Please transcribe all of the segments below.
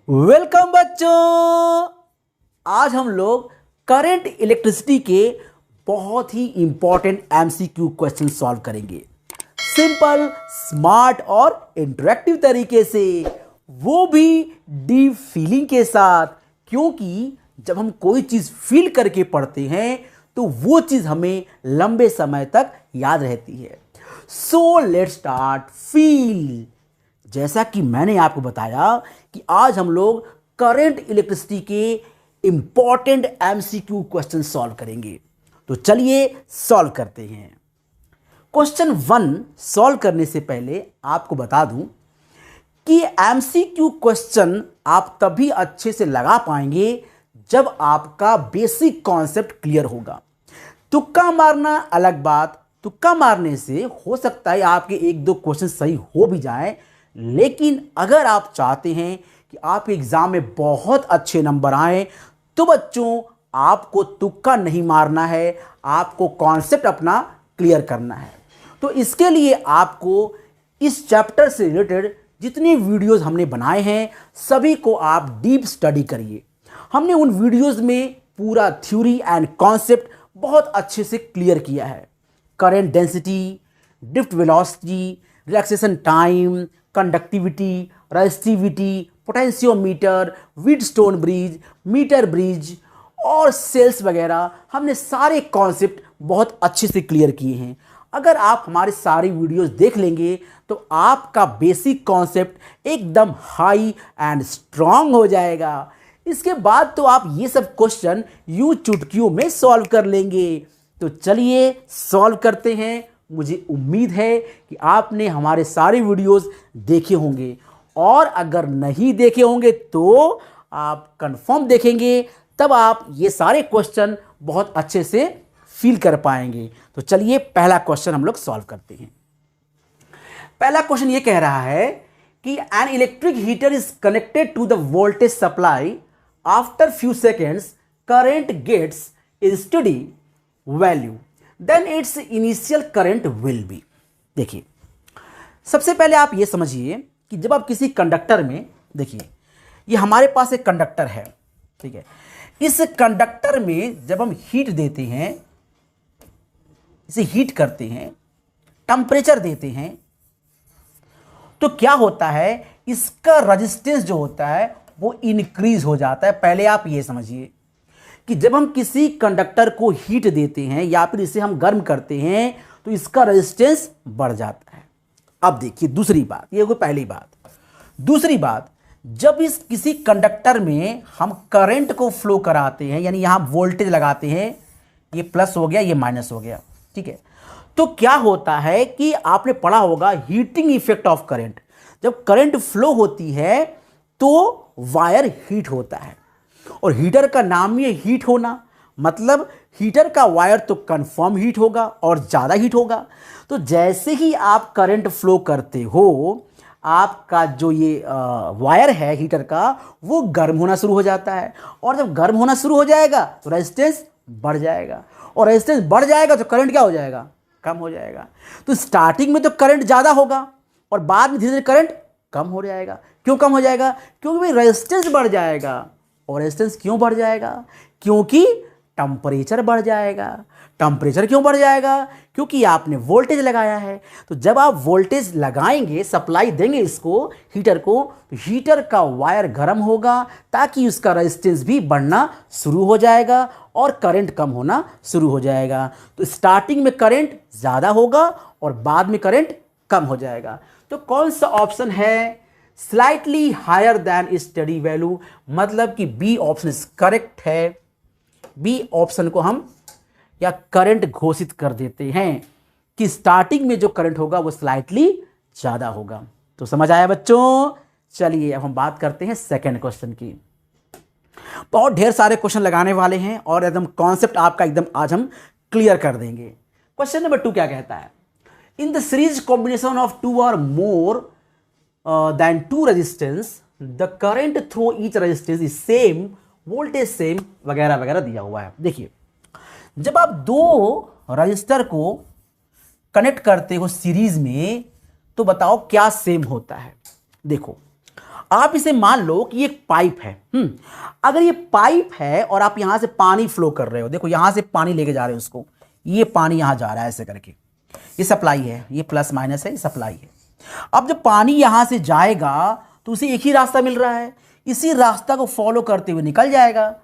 Welcome बच्चों। आज हम लोग करंट इलेक्ट्रिसिटी के बहुत ही इंपॉर्टेंट एमसीक्यू क्वेश्चन सॉल्व करेंगे, सिंपल, स्मार्ट और इंटरेक्टिव तरीके से, वो भी डीप फीलिंग के साथ। क्योंकि जब हम कोई चीज फील करके पढ़ते हैं तो वो चीज हमें लंबे समय तक याद रहती है। So let's start feel. जैसा कि मैंने आपको बताया कि आज हम लोग करंट इलेक्ट्रिसिटी के इंपॉर्टेंट एमसीक्यू क्वेश्चन सॉल्व करेंगे। तो चलिए सॉल्व करते हैं। क्वेश्चन 1 सॉल्व करने से पहले आपको बता दूं कि एमसीक्यू क्वेश्चन आप तभी अच्छे से लगा पाएंगे जब आपका बेसिक कॉन्सेप्ट क्लियर होगा। तुक्का मारना अलग बात, तुक्का मारने से हो सकता है आपके एक दो क्वेश्चन सही हो भी जाएं, लेकिन अगर आप चाहते हैं कि आपके एग्जाम में बहुत अच्छे नंबर आए तो बच्चों आपको तुक्का नहीं मारना है, आपको कॉन्सेप्ट अपना क्लियर करना है। तो इसके लिए आपको इस चैप्टर से रिलेटेड जितने वीडियोस हमने बनाए हैं सभी को आप डीप स्टडी करिए। हमने उन वीडियोस में पूरा थ्योरी एंड कॉन्सेप्ट बहुत अच्छे से क्लियर किया है। Current density, drift velocity, relaxation time, conductivity, resistivity, potentiometer, Wheatstone bridge, meter bridge और सेल्स वगैरह हमने सारे कॉन्सेप्ट बहुत अच्छे से क्लियर किए हैं। अगर आप हमारे सारी वीडियोस देख लेंगे तो आपका बेसिक कॉन्सेप्ट एकदम हाई एंड स्ट्रांग हो जाएगा। इसके बाद तो आप ये सब क्वेश्चन यूं चुटकियों में सॉल्व कर लेंगे। तो चलिए सॉल्व करते हैं। मुझे उम्मीद है कि आपने हमारे सारे वीडियोस देखे होंगे, और अगर नहीं देखे होंगे तो आप कंफर्म देखेंगे, तब आप ये सारे क्वेश्चन बहुत अच्छे से फील कर पाएंगे। तो चलिए पहला क्वेश्चन हम लोग सॉल्व करते हैं। पहला क्वेश्चन ये कह रहा है कि an electric heater is connected to the voltage supply, after few seconds current gets a steady value, then its initial current will be. देखिए, सबसे पहले आप ये समझिए कि जब आप किसी कंडक्टर में, देखिए ये हमारे पास एक कंडक्टर है, ठीक है। इस कंडक्टर में जब हम हीट देते हैं, इसे हीट करते हैं, टेम्परेचर देते हैं, तो क्या होता है, इसका रेजिस्टेंस जो होता है वो इंक्रीज हो जाता है। पहले आप ये समझिए कि जब हम किसी कंडक्टर को हीट देते हैं या फिर इसे हम गर्म करते हैं तो इसका रेजिस्टेंस बढ़ जाता है। अब देखिए दूसरी बात, ये कोई पहली बात। दूसरी बात, जब इस किसी कंडक्टर में हम करंट को फ्लो कराते हैं, यानी यहां वोल्टेज लगाते हैं, ये प्लस हो गया, ये माइनस हो गया, ठीक है, तो क्या होता है कि आपने पढ़ा होगा हीटिंग इफेक्ट ऑफ करंट। जब करंट फ्लो होती है तो वायर हीट होता है, और हीटर का नाम ही हीट होना, मतलब हीटर का वायर तो कंफर्म हीट होगा और ज़्यादा हीट होगा। तो जैसे ही आप करंट फ्लो करते हो, आपका जो ये वायर है हीटर का, वो गर्म होना शुरू हो जाता है, और जब गर्म होना शुरू हो जाएगा तो रेजिस्टेंस बढ़ जाएगा, और रेजिस्टेंस बढ़ जाएगा तो करंट क्या हो जाएगा, कम हो जाएगा। तो स्टार्टिंग में तो करंट ज़्यादा होगा और बाद में धीरे धीरे करंट कम हो जाएगा। क्यों कम हो जाएगा? क्योंकि भाई रेजिस्टेंस बढ़ जाएगा। और रेजिस्टेंस क्यों बढ़ जाएगा? क्योंकि टेम्परेचर बढ़ जाएगा। टेम्परेचर क्यों बढ़ जाएगा? क्योंकि आपने वोल्टेज लगाया है। तो जब आप वोल्टेज लगाएंगे, सप्लाई देंगे इसको, हीटर को, तो हीटर का वायर गर्म होगा ताकि उसका रेजिस्टेंस भी बढ़ना शुरू हो जाएगा और करंट कम होना शुरू हो जाएगा। तो स्टार्टिंग में करंट ज़्यादा होगा और बाद में करंट कम हो जाएगा। तो कौन सा ऑप्शन है? Slightly higher than steady value, मतलब कि बी ऑप्शन करेक्ट है। बी ऑप्शन को हम या करंट घोषित कर देते हैं कि स्टार्टिंग में जो करंट होगा वो स्लाइटली ज्यादा होगा। तो समझ आया बच्चों? चलिए अब हम बात करते हैं सेकंड क्वेश्चन की। बहुत ढेर सारे क्वेश्चन लगाने वाले हैं और एकदम कॉन्सेप्ट आपका एकदम आज हम क्लियर कर देंगे। क्वेश्चन नंबर 2 क्या कहता है? In the series combination of 2 और मोर than 2 resistance, the current through each resistance is same, voltage same, वगैरह वगैरह दिया हुआ है। देखिए, जब आप दो रजिस्टर को कनेक्ट करते हो सीरीज में तो बताओ क्या सेम होता है। देखो, आप इसे मान लो कि एक पाइप है। अगर ये पाइप है और आप यहां से पानी फ्लो कर रहे हो, देखो यहां से पानी लेके जा रहे हो उसको, ये पानी यहां जा रहा है ऐसे करके, ये सप्लाई है, ये प्लस माइनस है, ये सप्लाई है। अब जब पानी यहां से जाएगा तो उसे एक ही रास्ता मिल रहा है, इसी रास्ता को फॉलो करते हुए निकल जाएगा।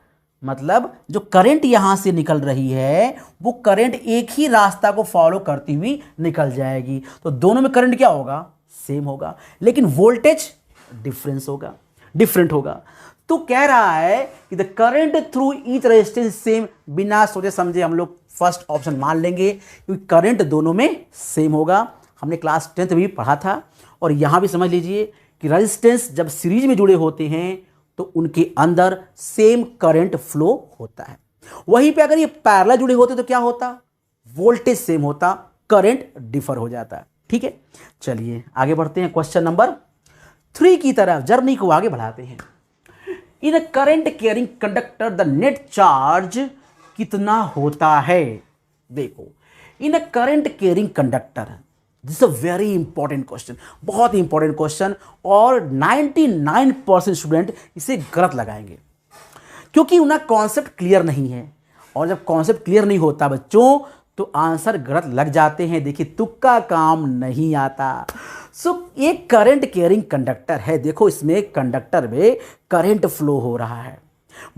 मतलब जो करंट यहां से निकल रही है वो करंट एक ही रास्ता को फॉलो करती हुई निकल जाएगी। तो दोनों में करंट क्या होगा? सेम होगा, लेकिन वोल्टेज डिफरेंट होगा। तो कह रहा है कि the current through each resistance same. बिना सोचे समझे हम लोग फर्स्ट ऑप्शन मान लेंगे, क्योंकि करंट दोनों में सेम होगा। हमने क्लास 10th भी पढ़ा था। और यहां भी समझ लीजिए कि रेजिस्टेंस जब सीरीज में जुड़े होते हैं तो उनके अंदर सेम करंट फ्लो होता है। वहीं पे अगर ये पैरेलल जुड़े होते तो क्या होता? वोल्टेज सेम होता, करंट डिफर हो जाता। ठीक है, चलिए आगे बढ़ते हैं क्वेश्चन नंबर 3 की तरफ, जर्नी को आगे बढ़ाते हैं। In a current carrying conductor the net charge कितना होता है? देखो, in a current carrying conductor, this a very important question, बहुत ही इंपॉर्टेंट क्वेश्चन। और 99% स्टूडेंट इसे गलत लगाएंगे क्योंकि उनका कॉन्सेप्ट क्लियर नहीं है। और जब कॉन्सेप्ट क्लियर नहीं होता बच्चों तो आंसर गलत लग जाते हैं। देखिए, तुक्का काम नहीं आता। एक करंट कैरिंग कंडक्टर है, देखो इसमें कंडक्टर में करंट फ्लो हो रहा है,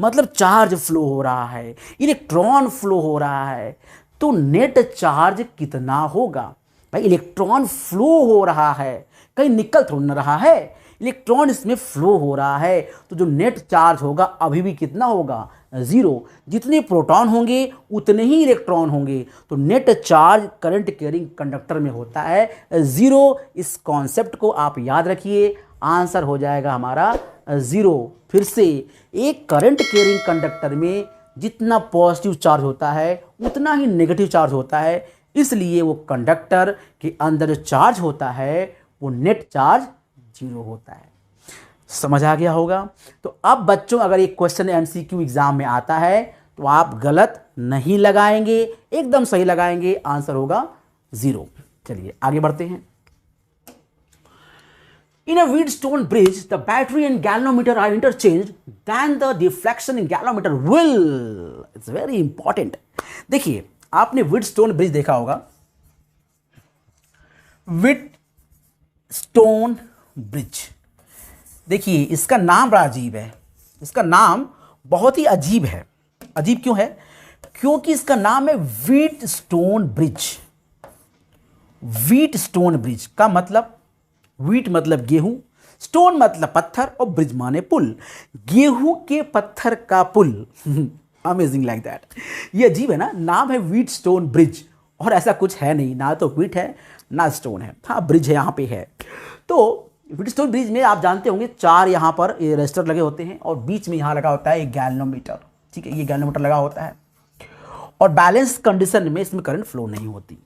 मतलब चार्ज फ्लो हो रहा है, इलेक्ट्रॉन फ्लो हो रहा है। तो नेट चार्ज कितना होगा? भाई इलेक्ट्रॉन फ्लो हो रहा है, कहीं निकल थोड़ा ना रहा है, इलेक्ट्रॉन इसमें फ्लो हो रहा है। तो जो नेट चार्ज होगा अभी भी कितना होगा? 0। जितने प्रोटॉन होंगे उतने ही इलेक्ट्रॉन होंगे। तो net charge current carrying conductor में होता है 0। इस कॉन्सेप्ट को आप याद रखिए, आंसर हो जाएगा हमारा 0। फिर से, एक करंट कैरिंग कंडक्टर में जितना पॉजिटिव चार्ज होता है उतना ही नेगेटिव चार्ज होता है, इसलिए वो कंडक्टर के अंदर जो चार्ज होता है वो नेट चार्ज 0 होता है। समझ आ गया होगा? तो अब बच्चों अगर ये क्वेश्चन एमसीक्यू एग्जाम में आता है तो आप गलत नहीं लगाएंगे, एकदम सही लगाएंगे, आंसर होगा 0। चलिए आगे बढ़ते हैं। In a Wheatstone bridge, the battery and galvanometer are interchanged, then the deflection in galvanometer will. It's very important. देखिए, आपने व्हीटस्टोन ब्रिज देखा होगा, व्हीटस्टोन ब्रिज। देखिए इसका नाम बड़ा अजीब है, इसका नाम बहुत ही अजीब है। अजीब क्यों है? क्योंकि इसका नाम है व्हीटस्टोन ब्रिज। व्हीटस्टोन ब्रिज का मतलब, व्हीट मतलब गेहूं, स्टोन मतलब पत्थर और ब्रिज माने पुल, गेहूं के पत्थर का पुल। Amazing like that. ये अजीब है ना, नाम है व्हीटस्टोन ब्रिज और ऐसा कुछ है नहीं, ना तो व्हीट है ना स्टोन है, हाँ ब्रिज है, यहाँ पे है। तो व्हीटस्टोन ब्रिज में आप जानते होंगे 4 यहाँ पर रजिस्टर लगे होते हैं और बीच में यहाँ लगा होता है एक गैल्वेनोमीटर। ठीक है, ये गैल्वेनोमीटर लगा होता है और बैलेंस कंडीशन में इसमें करंट फ्लो नहीं होती।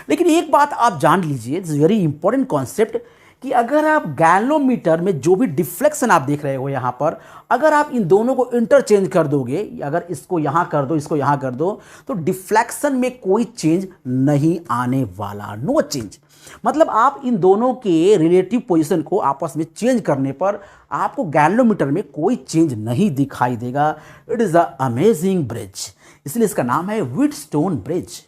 लेकिन एक बात आप जान लीजिए, इट्स वेरी इंपॉर्टेंट कॉन्सेप्ट, कि अगर आप गैल्वेनोमीटर में जो भी डिफ्लेक्शन आप देख रहे हो यहाँ पर, अगर आप इन दोनों को इंटरचेंज कर दोगे, अगर इसको यहाँ कर दो, इसको यहाँ कर दो, तो डिफ्लेक्शन में कोई चेंज नहीं आने वाला, नो चेंज। मतलब आप इन दोनों के रिलेटिव पोजीशन को आपस में चेंज करने पर आपको गैल्वेनोमीटर में कोई चेंज नहीं दिखाई देगा। It is a amazing bridge, इसलिए इसका नाम है व्हीटस्टोन ब्रिज।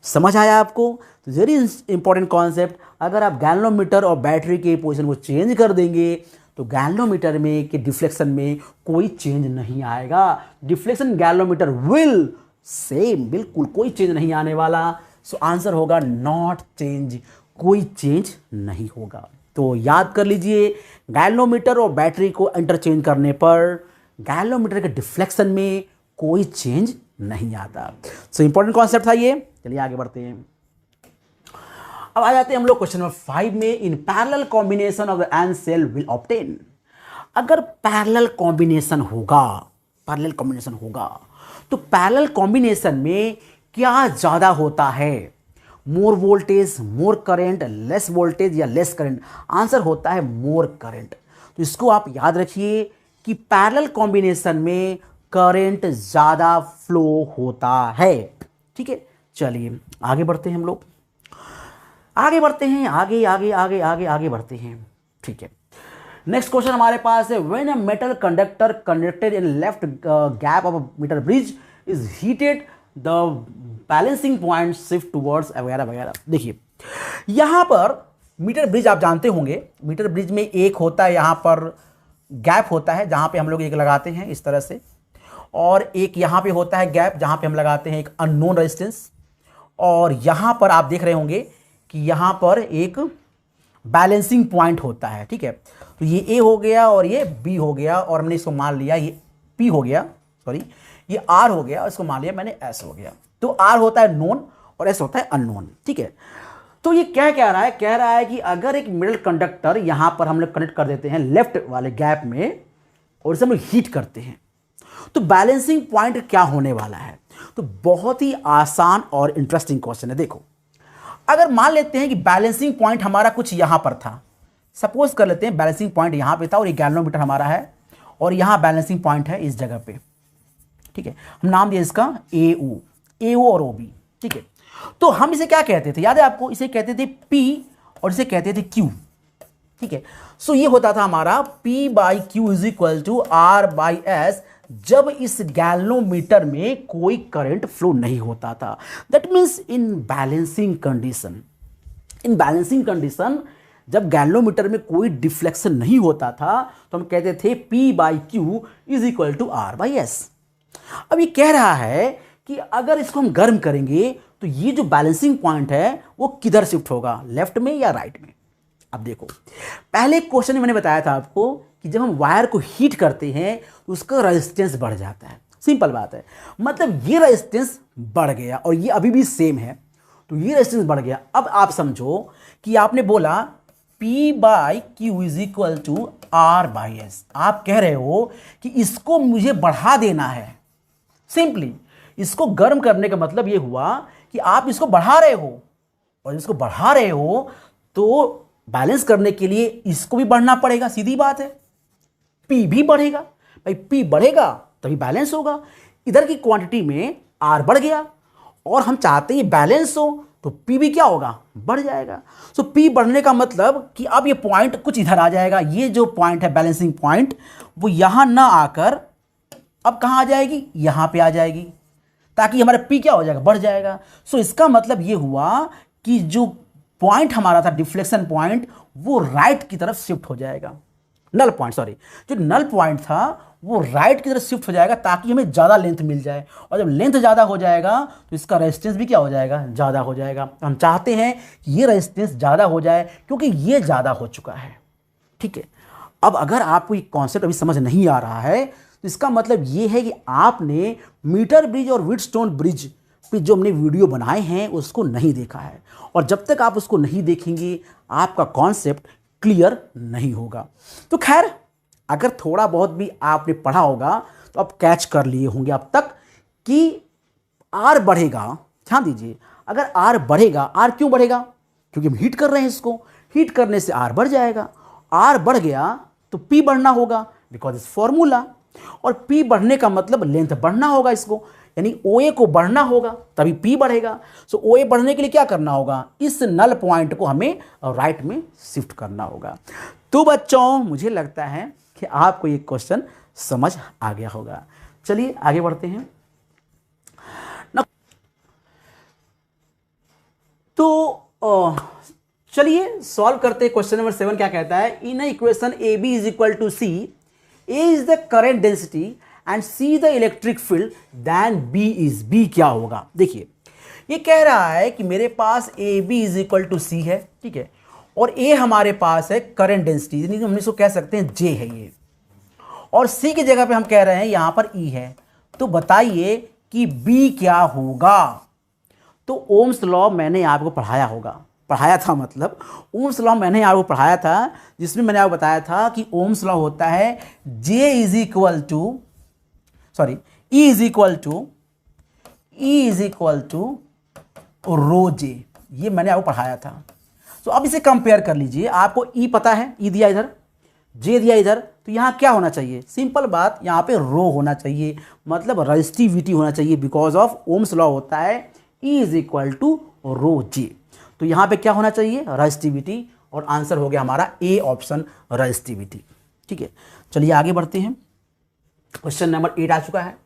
समझ आया आपको? तो वेरी इंपॉर्टेंट कॉन्सेप्ट। अगर आप गैल्वेनोमीटर और बैटरी के पोजीशन को चेंज कर देंगे तो गैल्वेनोमीटर में के डिफ्लेक्शन में कोई चेंज नहीं आएगा। डिफ्लेक्शन गैल्वेनोमीटर विल सेम, बिल्कुल कोई चेंज नहीं आने वाला। सो आंसर होगा नॉट चेंज, कोई चेंज नहीं होगा। तो याद कर लीजिए, गैल्वेनोमीटर और बैटरी को इंटरचेंज करने पर गैल्वेनोमीटर के डिफ्लेक्शन में कोई चेंज नहीं आता। सो इंपॉर्टेंट कॉन्सेप्ट था ये। चलिए आगे बढ़ते हैं। अब आ जाते हैं हम लोग क्वेश्चन नंबर 5 में। In parallel combination of the N cell will obtain. अगर पैरेलल कॉम्बिनेशन होगा, पैरेलल कॉम्बिनेशन होगा तो पैरेलल कॉम्बिनेशन में क्या ज्यादा होता है? More voltage, more current, less voltage या लेस करंट? आंसर होता है मोर करंट। तो इसको आप याद रखिए कि पैरेलल कॉम्बिनेशन में करंट ज्यादा फ्लो होता है। ठीक है, चलिए आगे बढ़ते हैं हम लोग, आगे बढ़ते हैं, आगे आगे आगे आगे आगे बढ़ते हैं। ठीक है, नेक्स्ट क्वेश्चन हमारे पास है, when a metal conductor conducted in left gap of meter bridge is heated the balancing point shift towards वगैरह वगैरह। देखिए यहां पर मीटर ब्रिज आप जानते होंगे, मीटर ब्रिज में एक होता है यहां पर गैप होता है जहां पे हम लोग एक लगाते हैं इस तरह से, और एक यहां पे होता है गैप जहां पे हम लगाते हैं एक अननोन रेजिस्टेंस, और यहां पर आप देख रहे होंगे कि यहां पर एक बैलेंसिंग पॉइंट होता है। ठीक है, तो ये ए हो गया और ये बी हो गया, और हमने इसको मान लिया ये पी हो गया, सॉरी ये आर हो गया और इसको मान लिया मैंने एस हो गया। तो आर होता है नोन और एस होता है अननोन। ठीक है, तो ये क्या कह रहा है, कह रहा है कि अगर एक मिडल कंडक्टर यहां पर हम लोग कनेक्ट कर देते हैं लेफ्ट वाले गैप में और इसे हम लोग हीट करते हैं, तो बैलेंसिंग पॉइंट क्या होने वाला है। तो बहुत ही आसान और इंटरेस्टिंग क्वेश्चन है। देखो अगर मान लेते हैं कि बैलेंसिंग पॉइंट हमारा कुछ यहां पर था, सपोज कर लेते हैं बैलेंसिंग पॉइंट यहां पे था और ये गैल्वेनोमीटर हमारा है और यहां बैलेंसिंग पॉइंट है इस जगह पे। ठीक है, हम नाम दिया इसका ए ओ और ओ बी। ठीक है, तो हम इसे क्या कहते थे, याद है आपको, इसे कहते थे P और इसे कहते थे Q। ठीक है, सो ये होता था हमारा P by Q is equal to R by S जब इस गैल्वेनोमीटर में कोई करंट फ्लो नहीं होता था। That means in balancing condition, in balancing condition जब गैल्वेनोमीटर में कोई डिफ्लेक्शन नहीं होता था तो हम कहते थे P by Q is equal to R by S. अब ये कह रहा है कि अगर इसको हम गर्म करेंगे तो ये जो बैलेंसिंग पॉइंट है वो किधर शिफ्ट होगा, लेफ्ट में या राइट में। अब देखो पहले क्वेश्चन में मैंने बताया था आपको कि जब हम वायर को हीट करते हैं तो उसका रेजिस्टेंस बढ़ जाता है। सिंपल बात है, मतलब ये रेजिस्टेंस बढ़ गया और ये अभी भी सेम है, तो ये रेजिस्टेंस बढ़ गया। अब आप समझो कि आपने बोला P by Q is equal to R by S. आप कह रहे हो कि इसको मुझे बढ़ा देना है। सिंपली इसको गर्म करने का मतलब ये हुआ कि आप इसको बढ़ा रहे हो, और इसको बढ़ा रहे हो तो बैलेंस करने के लिए इसको भी बढ़ना पड़ेगा। सीधी बात है, P भी बढ़ेगा भाई, P बढ़ेगा तभी बैलेंस होगा। इधर की क्वांटिटी में R बढ़ गया और हम चाहते हैं बैलेंस हो तो P भी क्या होगा, बढ़ जाएगा। सो P बढ़ने का मतलब कि अब ये पॉइंट कुछ इधर आ जाएगा। ये जो पॉइंट है बैलेंसिंग पॉइंट वो यहां ना आकर अब कहां आ जाएगी, यहां पे आ जाएगी, ताकि हमारा P क्या हो जाएगा, बढ़ जाएगा। सो इसका मतलब ये हुआ कि जो पॉइंट हमारा था डिफ्लेक्शन पॉइंट वो राइट की तरफ शिफ्ट हो जाएगा। नल पॉइंट, सॉरी, जो नल पॉइंट था वो राइट की तरफ शिफ्ट हो जाएगा ताकि हमें ज़्यादा लेंथ मिल जाए, और जब लेंथ ज़्यादा हो जाएगा तो इसका रेजिस्टेंस भी क्या हो जाएगा, ज़्यादा हो जाएगा। हम चाहते हैं कि ये रेजिस्टेंस ज़्यादा हो जाए क्योंकि ये ज़्यादा हो चुका है। ठीक है, अब अगर आपको ये कॉन्सेप्ट अभी समझ नहीं आ रहा है तो इसका मतलब ये है कि आपने मीटर ब्रिज और व्हीटस्टोन ब्रिज पे जो हमने वीडियो बनाए हैं उसको नहीं देखा है, और जब तक आप उसको नहीं देखेंगे आपका कॉन्सेप्ट क्लियर नहीं होगा। तो खैर अगर थोड़ा बहुत भी आपने पढ़ा होगा तो आप कैच कर लिए होंगे अब तक कि आर बढ़ेगा। ध्यान दीजिए, अगर आर बढ़ेगा, आर क्यों बढ़ेगा, क्योंकि हम हीट कर रहे हैं, इसको हीट करने से आर बढ़ जाएगा। आर बढ़ गया तो पी बढ़ना होगा बिकॉज इस फॉर्मूला, और पी बढ़ने का मतलब लेंथ बढ़ना होगा इसको, यानी OA को बढ़ना होगा तभी P बढ़ेगा। सो OA बढ़ने के लिए क्या करना होगा, इस नल पॉइंट को हमें राइट में शिफ्ट करना होगा। तो बच्चों मुझे लगता है कि आपको ये क्वेश्चन समझ आ गया होगा। चलिए आगे बढ़ते हैं ना। तो चलिए सॉल्व करते हैं। क्वेश्चन नंबर 7 क्या कहता है, in equation AB is equal to C, A is the current density and C the electric field, then B is, B क्या होगा। देखिए ये कह रहा है कि मेरे पास A B is equal to C है, ठीक है, और ए हमारे पास है करंट डेंसिटी, यानी हम इसको कह सकते हैं जे है ये, और सी की जगह पे हम कह रहे हैं यहां पर ई है। तो बताइए कि बी क्या होगा। तो ओम्स लॉ मैंने आपको पढ़ाया था, मतलब ओम्स लॉ मैंने आपको पढ़ाया था, जिसमें मैंने आपको बताया था कि ओम्स लॉ होता है J is equal to, sorry, E is equal to rho J, ये मैंने आपको पढ़ाया था। तो अब इसे कंपेयर कर लीजिए, आपको E पता है, E दिया इधर, J दिया इधर, तो यहाँ क्या होना चाहिए, सिंपल बात, यहाँ पे रो होना चाहिए, मतलब रेजिस्टिविटी होना चाहिए, बिकॉज ऑफ ओम्स लॉ होता है E is equal to rho जे। तो यहाँ पे क्या होना चाहिए, रेजिस्टिविटी और आंसर हो गया हमारा ए ऑप्शन रेजिस्टिविटी। ठीक है, चलिए आगे बढ़ते हैं। क्वेश्चन नंबर 8 आ चुका है।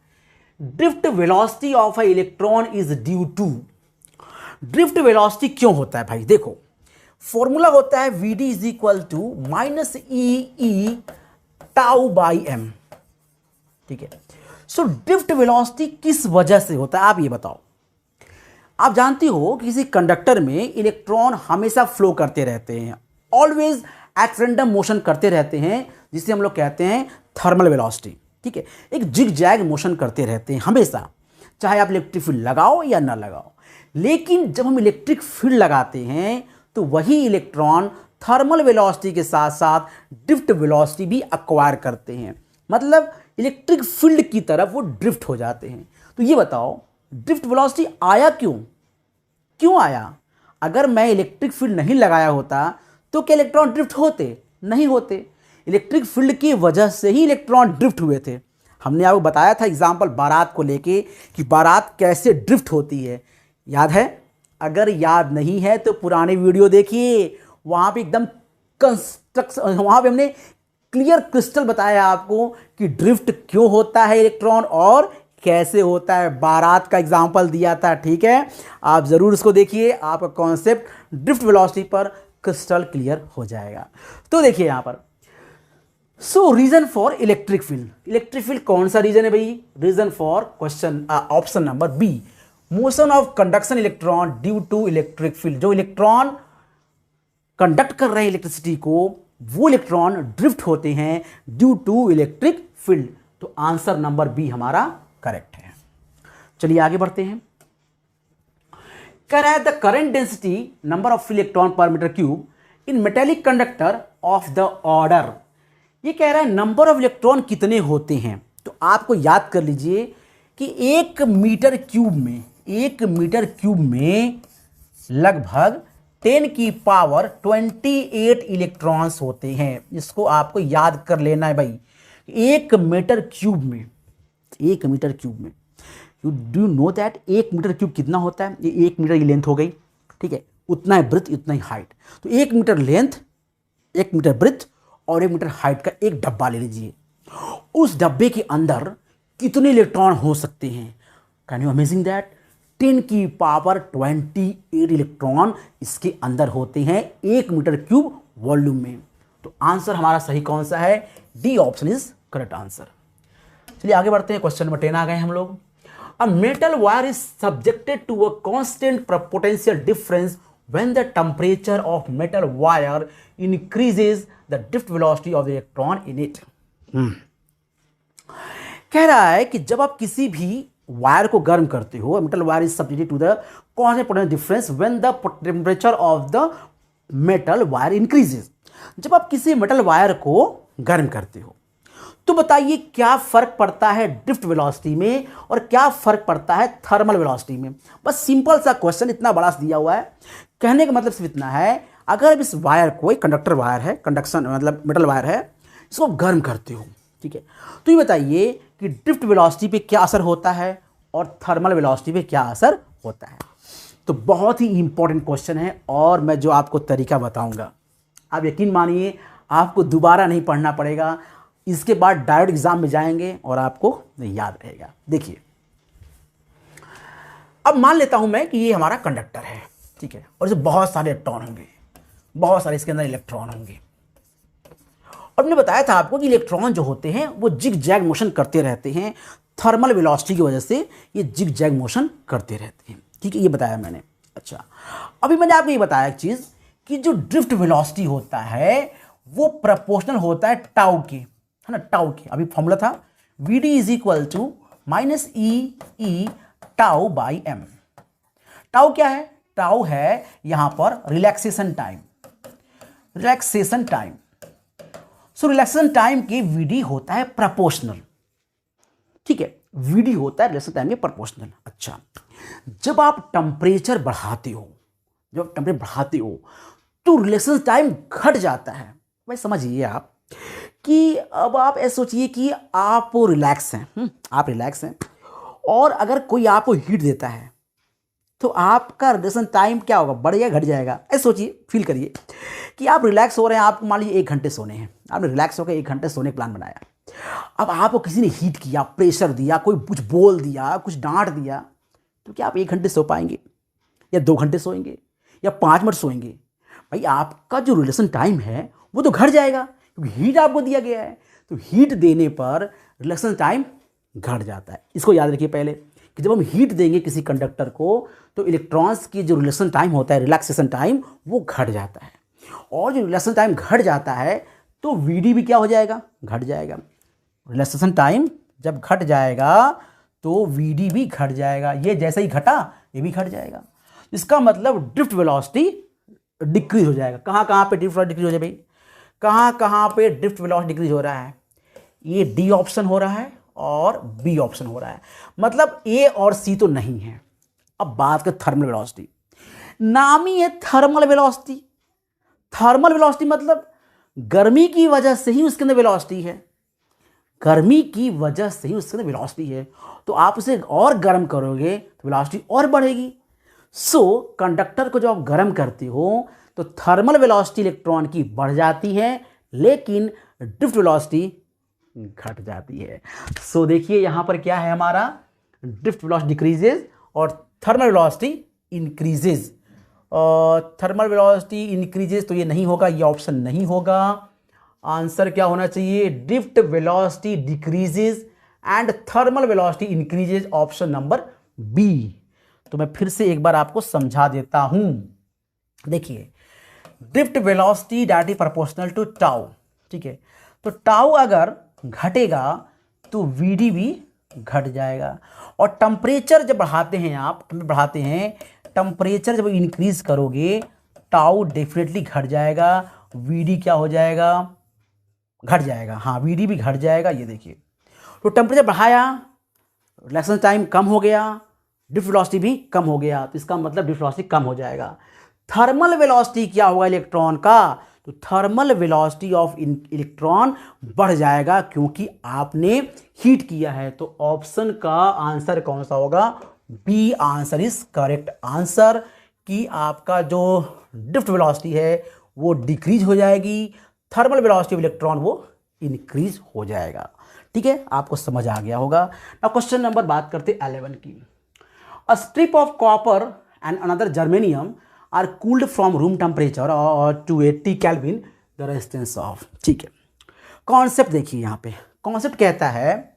Drift velocity of a electron is due to. Drift velocity क्यों होता है भाई? देखो फॉर्मूला होता है V D is equal to minus e tau by m. ठीक है, सो ड्रिफ्ट वेलोसिटी किस वजह से होता है आप ये बताओ। आप जानती हो किसी कंडक्टर में इलेक्ट्रॉन हमेशा फ्लो करते रहते हैं, ऑलवेज एट रैंडम मोशन करते रहते हैं, जिसे हम लोग कहते हैं थर्मल वेलोसिटी। ठीक है, एक जिग जैग मोशन करते रहते हैं हमेशा, चाहे आप इलेक्ट्रिक फील्ड लगाओ या ना लगाओ। लेकिन जब हम इलेक्ट्रिक फील्ड लगाते हैं तो वही इलेक्ट्रॉन थर्मल वेलोसिटी के साथ साथ ड्रिफ्ट वेलोसिटी भी एक्वायर करते हैं, मतलब इलेक्ट्रिक फील्ड की तरफ वो ड्रिफ्ट हो जाते हैं। तो ये बताओ ड्रिफ्ट वेलोसिटी आया क्यों आया? अगर मैं इलेक्ट्रिक फील्ड नहीं लगाया होता तो क्या इलेक्ट्रॉन ड्रिफ्ट होते? नहीं होते। इलेक्ट्रिक फील्ड की वजह से ही इलेक्ट्रॉन ड्रिफ्ट हुए थे। हमने आपको बताया था एग्जाम्पल बारात को लेके कि बारात कैसे ड्रिफ्ट होती है, याद है? अगर याद नहीं है तो पुराने वीडियो देखिए, वहाँ पे एकदम वहाँ पे हमने क्लियर क्रिस्टल बताया आपको कि ड्रिफ्ट क्यों होता है इलेक्ट्रॉन और कैसे होता है। बारात का एग्जाम्पल दिया था। ठीक है, आप ज़रूर इसको देखिए, आपका कॉन्सेप्ट ड्रिफ्ट वेलोसिटी पर क्रिस्टल क्लियर हो जाएगा। तो देखिए यहाँ पर so reason for electric field. Electric field कौन सा रीजन है भाई? Reason for question option number B, motion of conduction electron due to electric field. जो इलेक्ट्रॉन कंडक्ट कर रहे हैं इलेक्ट्रिसिटी को, वो इलेक्ट्रॉन ड्रिफ्ट होते हैं ड्यू टू इलेक्ट्रिक फील्ड। तो आंसर नंबर बी हमारा करेक्ट है। चलिए आगे बढ़ते हैं। कह रहा है the current density number of electron per metre cube in metallic conductor of the order. ये कह रहा है नंबर ऑफ इलेक्ट्रॉन कितने होते हैं। तो आपको याद कर लीजिए कि 1 मीटर क्यूब में लगभग 10 की पावर 28 इलेक्ट्रॉन्स होते हैं। इसको आपको याद कर लेना है भाई। 1 मीटर क्यूब में do know that 1 meter cube कितना होता है? ये 1 मीटर की लेंथ हो गई। ठीक है, उतना है ब्रेथ, उतना ही हाइट। तो 1 मीटर लेंथ, 1 मीटर ब्रेथ और 1 मीटर हाइट का एक डब्बा ले लीजिए। उस डब्बे के अंदर कितने इलेक्ट्रॉन हो सकते हैं? Can you amazing that? 10 की पावर 28 इलेक्ट्रॉन इसके अंदर होते हैं 1 मीटर क्यूब वॉल्यूम में। तो आंसर हमारा सही कौन सा है? D option is correct answer. चलिए आगे बढ़ते हैं। क्वेश्चन नंबर 10 आ गए हम लोग। A metal wire is subjected to a constant potential difference when the temperature of metal wire increases the drift velocity of the electron in it. कह रहा है कि जब आप किसी भी वायर को गर्म करते हो, metal wire is subjected to the constant potential difference when the temperature of the metal wire increases. जब आप किसी मेटल वायर को गर्म करते हो तो बताइए क्या फर्क पड़ता है ड्रिफ्ट वेलोसिटी में और क्या फर्क पड़ता है थर्मल वेलोसिटी में। बस सिंपल सा क्वेश्चन, इतना बड़ा सा दिया हुआ है। कहने का मतलब सिर्फ इतना है, अगर आप इस वायर को, एक कंडक्टर वायर है, कंडक्शन मतलब मेटल वायर है, इसको गर्म करते हो, ठीक है, तो ये बताइए कि ड्रिफ्ट वेलोसिटी पे क्या असर होता है और थर्मल वेलोसिटी पे क्या असर होता है। तो बहुत ही इंपॉर्टेंट क्वेश्चन है और मैं जो आपको तरीका बताऊंगा, आप यकीन मानिए आपको दोबारा नहीं पढ़ना पड़ेगा। इसके बाद डायरेक्ट एग्जाम में जाएंगे और आपको याद रहेगा। देखिए, अब मान लेता हूं मैं कि ये हमारा कंडक्टर है, ठीक है, और इसमें बहुत सारे इलेक्ट्रॉन होंगे, बहुत सारे इसके अंदर इलेक्ट्रॉन होंगे। और मैंने बताया था आपको कि इलेक्ट्रॉन जो होते हैं वो जिग जैग मोशन करते रहते हैं, थर्मल वेलोसिटी की वजह से ये जिग जैग मोशन करते रहते हैं, ठीक है, ये बताया मैंने। अच्छा, अभी मैंने आपको ये बताया एक चीज कि जो ड्रिफ्ट वेलोसिटी होता है वो प्रोपोर्शनल होता है टाउ के, है ना, टाउ के। अभी फॉर्मूला था V D is equal to minus e tau by m. Tau क्या है? टाउ है यहां पर relaxation time, relaxation time. So relaxation time के वीडी होता है प्रोपोर्शनल, ठीक है, वीडी होता है रिलैक्सेशन टाइम के प्रोपोर्शनल। अच्छा, जब आप टेम्परेचर बढ़ाते हो, तो रिलैक्सेशन टाइम घट जाता है। भाई समझिए आप कि अब आप ऐसे सोचिए कि आप रिलैक्स हैं, आप रिलैक्स हैं और अगर कोई आपको हीट देता है तो आपका रिलेशन टाइम क्या होगा, बढ़ेगा घट जाएगा? ऐसे सोचिए, फील करिए कि आप रिलैक्स हो रहे हैं, आपको मान लीजिए 1 घंटे सोने हैं, आपने रिलैक्स होकर 1 घंटे सोने का प्लान बनाया। अब आपको किसी ने हीट किया, प्रेशर दिया, कोई कुछ बोल दिया, कुछ डांट दिया, तो क्या आप 1 घंटे सो पाएंगे, या 2 घंटे सोएंगे, या 5 मिनट सोएंगे? भाई आपका जो रिलेशन टाइम है वो तो घट जाएगा, क्योंकि हीट आपको दिया गया है। तो हीट देने पर रिलेशन टाइम घट जाता है। इसको याद रखिए पहले कि जब हम हीट देंगे किसी कंडक्टर को तो इलेक्ट्रॉन्स की जो रिलेशन टाइम होता है, रिलैक्सेशन टाइम, वो घट जाता है। और जो रिलेशन टाइम घट जाता है तो वीडी भी क्या हो जाएगा, घट जाएगा। रिलैक्सेशन टाइम जब घट जाएगा तो वीडी भी घट जाएगा। ये जैसे ही घटा ये भी घट जाएगा। इसका मतलब ड्रिफ्ट वेलोसिटी डिक्रीज हो जाएगा। कहाँ कहाँ पे ड्रिफ्ट वेलोसिटी डिक्रीज हो जाए भाई, कहाँ कहाँ पे ड्रिफ्ट वेलोसिटी डिक्रीज हो रहा है? ये डी ऑप्शन हो रहा है और बी ऑप्शन हो रहा है। मतलब ए और सी तो नहीं है। अब बात कर थर्मल वेलोसिटी। नाम ही है थर्मल वेलोसिटी। थर्मल वेलोसिटी मतलब गर्मी की वजह से ही उसके अंदर वेलोसिटी है, गर्मी की वजह से ही उसके अंदर वेलोसिटी है। तो आप उसे और गर्म करोगे तो वेलोसिटी और बढ़ेगी। सो कंडक्टर को जब आप गर्म करते हो तो थर्मल वेलोसिटी इलेक्ट्रॉन की बढ़ जाती है, लेकिन ड्रिफ्ट वेलोसिटी घट जाती है। सो देखिए यहां पर क्या है, हमारा ड्रिफ्ट वेलोसिटी डिक्रीजेज और thermal velocity increases. Thermal velocity increases तो ये नहीं होगा, ये ऑप्शन नहीं होगा। आंसर क्या होना चाहिए, drift velocity decreases and thermal velocity increases, option number B. तो मैं फिर से एक बार आपको समझा देता हूं। देखिए drift velocity that is proportional to tau, ठीक है। तो टाउ अगर घटेगा तो वीडी भी घट जाएगा। और टेम्परेचर जब बढ़ाते हैं, आप बढ़ाते हैं टेम्परेचर जब इंक्रीज करोगे टाउ डेफिनेटली घट जाएगा, वीडी क्या हो जाएगा, घट जाएगा। हाँ वीडी भी घट जाएगा। ये देखिए तो टेम्परेचर बढ़ाया, रिलैक्सेशन टाइम कम हो गया, ड्रिफ्ट वेलोसिटी भी कम हो गया। तो इसका मतलब ड्रिफ्ट वेलोसिटी कम हो जाएगा। थर्मल वेलोसिटी क्या होगा इलेक्ट्रॉन का, तो थर्मल वेलोसिटी ऑफ इलेक्ट्रॉन बढ़ जाएगा क्योंकि आपने हीट किया है। तो ऑप्शन का आंसर कौन सा होगा, B answer is correct answer, कि आपका जो ड्रिफ्ट वेलोसिटी है वो डिक्रीज हो जाएगी, थर्मल वेलोसिटी ऑफ इलेक्ट्रॉन वो इंक्रीज हो जाएगा। ठीक है, आपको समझ आ गया होगा। अब क्वेश्चन नंबर बात करते 11 की। A strip of copper and another germanium are cooled from room temperature और to 80 kelvin the resistance of. ठीक है, कॉन्सेप्ट देखिए यहाँ पे। कॉन्सेप्ट कहता है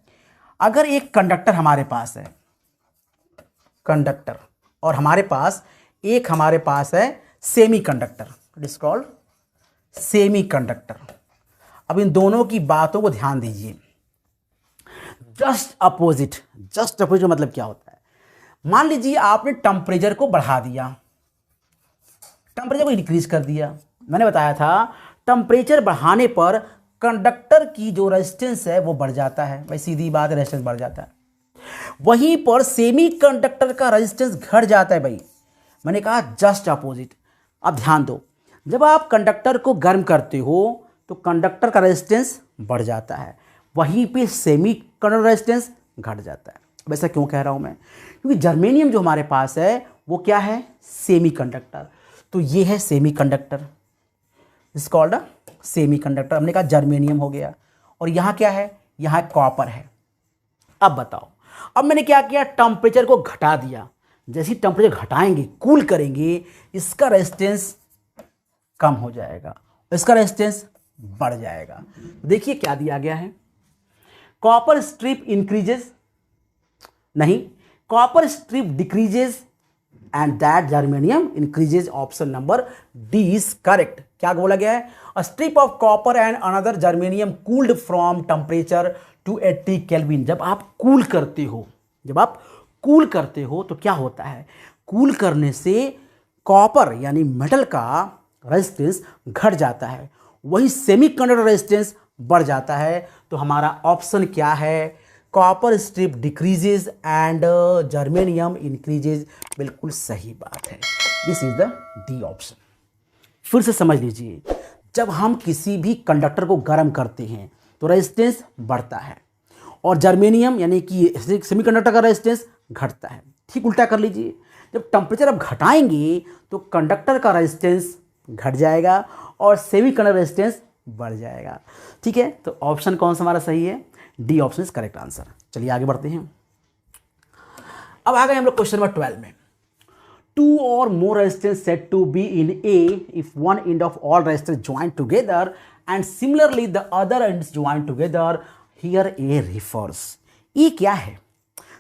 अगर एक कंडक्टर हमारे पास है, कंडक्टर, और हमारे पास है semi conductor, it is called semi conductor. अब इन दोनों की बातों को ध्यान दीजिए। जस्ट अपोजिट मतलब क्या होता है, मान लीजिए आपने टेम्परेचर को बढ़ा दिया, टेम्परेचर को इंक्रीज कर दिया। मैंने बताया था टेम्परेचर बढ़ाने पर कंडक्टर की जो रेजिस्टेंस है वो बढ़ जाता है, भाई सीधी बात है, रेजिस्टेंस बढ़ जाता है। वहीं पर सेमी कंडक्टर का रेजिस्टेंस घट जाता है। भाई मैंने कहा जस्ट अपोजिट। अब ध्यान दो, जब आप कंडक्टर को गर्म करते हो तो कंडक्टर का रेजिस्टेंस बढ़ जाता है, वहीं पे सेमी कंडक्टर रेजिस्टेंस घट जाता है। अब ऐसा क्यों कह रहा हूं मैं, क्योंकि जर्मेनियम जो हमारे पास है वो क्या है, सेमी कंडक्टर। तो ये है सेमी कंडक्टर, इस कॉल्ड सेमी कंडक्टर। हमने कहा जर्मेनियम हो गया, और यहाँ क्या है, यहाँ कॉपर है। अब बताओ, अब मैंने क्या किया, टेम्परेचर को घटा दिया। जैसे ही टेम्परेचर घटाएंगे, कूल करेंगे, इसका रेजिस्टेंस कम हो जाएगा, इसका रेजिस्टेंस बढ़ जाएगा। देखिए क्या दिया गया है, कॉपर स्ट्रिप इंक्रीजेस, नहीं, copper strip decreases and that germanium increases. Option number D is correct. क्या बोला गया है, a strip of copper and another germanium cooled from temperature to 80 Kelvin. जब आप कूल करते हो तो क्या होता है, कूल करने से कॉपर यानी मेटल का रेजिस्टेंस घट जाता है, वही सेमीकंडक्टर रेजिस्टेंस बढ़ जाता है। तो हमारा ऑप्शन क्या है, copper strip decreases and germanium increases. बिल्कुल सही बात है, this is the D option. फिर से समझ लीजिए, जब हम किसी भी कंडक्टर को गर्म करते हैं तो रेजिस्टेंस बढ़ता है, और जर्मेनियम यानी कि सेमीकंडक्टर का रेजिस्टेंस घटता है। ठीक उल्टा कर लीजिए, जब टेम्परेचर आप घटाएंगे तो कंडक्टर का रेजिस्टेंस घट जाएगा और सेमीकंडक्टर रेजिस्टेंस बढ़ जाएगा। ठीक है, तो ऑप्शन कौन सा हमारा सही है? D option is correct answer. चलिए आगे बढ़ते हैं। अब आ गए हम लोग क्वेश्चन नंबर 12 में। टू और more resistance set to be in a if one end of all resistance join together and similarly the other ends join together, here a refers. ये क्या है?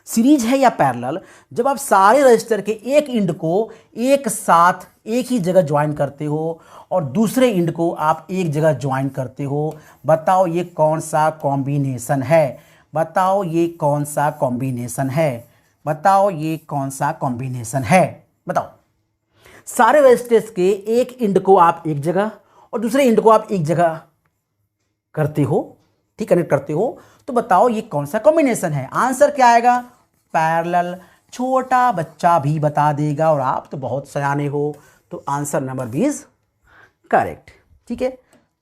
सीरीज है या पैरेलल? जब आप सारे रजिस्टर के एक इंड को एक साथ एक ही जगह ज्वाइन करते हो और दूसरे इंड को आप एक जगह ज्वाइन करते हो, बताओ ये कौन सा कॉम्बिनेशन है? बताओ ये कौन सा कॉम्बिनेशन है? बताओ ये कौन सा कॉम्बिनेशन है? बताओ। सारे रजिस्टर्स के एक इंड को आप एक जगह और दूसरे इंड को आप एक जगह करते हो, ठीक, कनेक्ट करते हो, तो बताओ ये कौन सा कॉम्बिनेशन है? आंसर क्या आएगा? पैरेलल। छोटा बच्चा भी बता देगा और आप तो बहुत सयाने हो, तो answer number B is correct. ठीक है,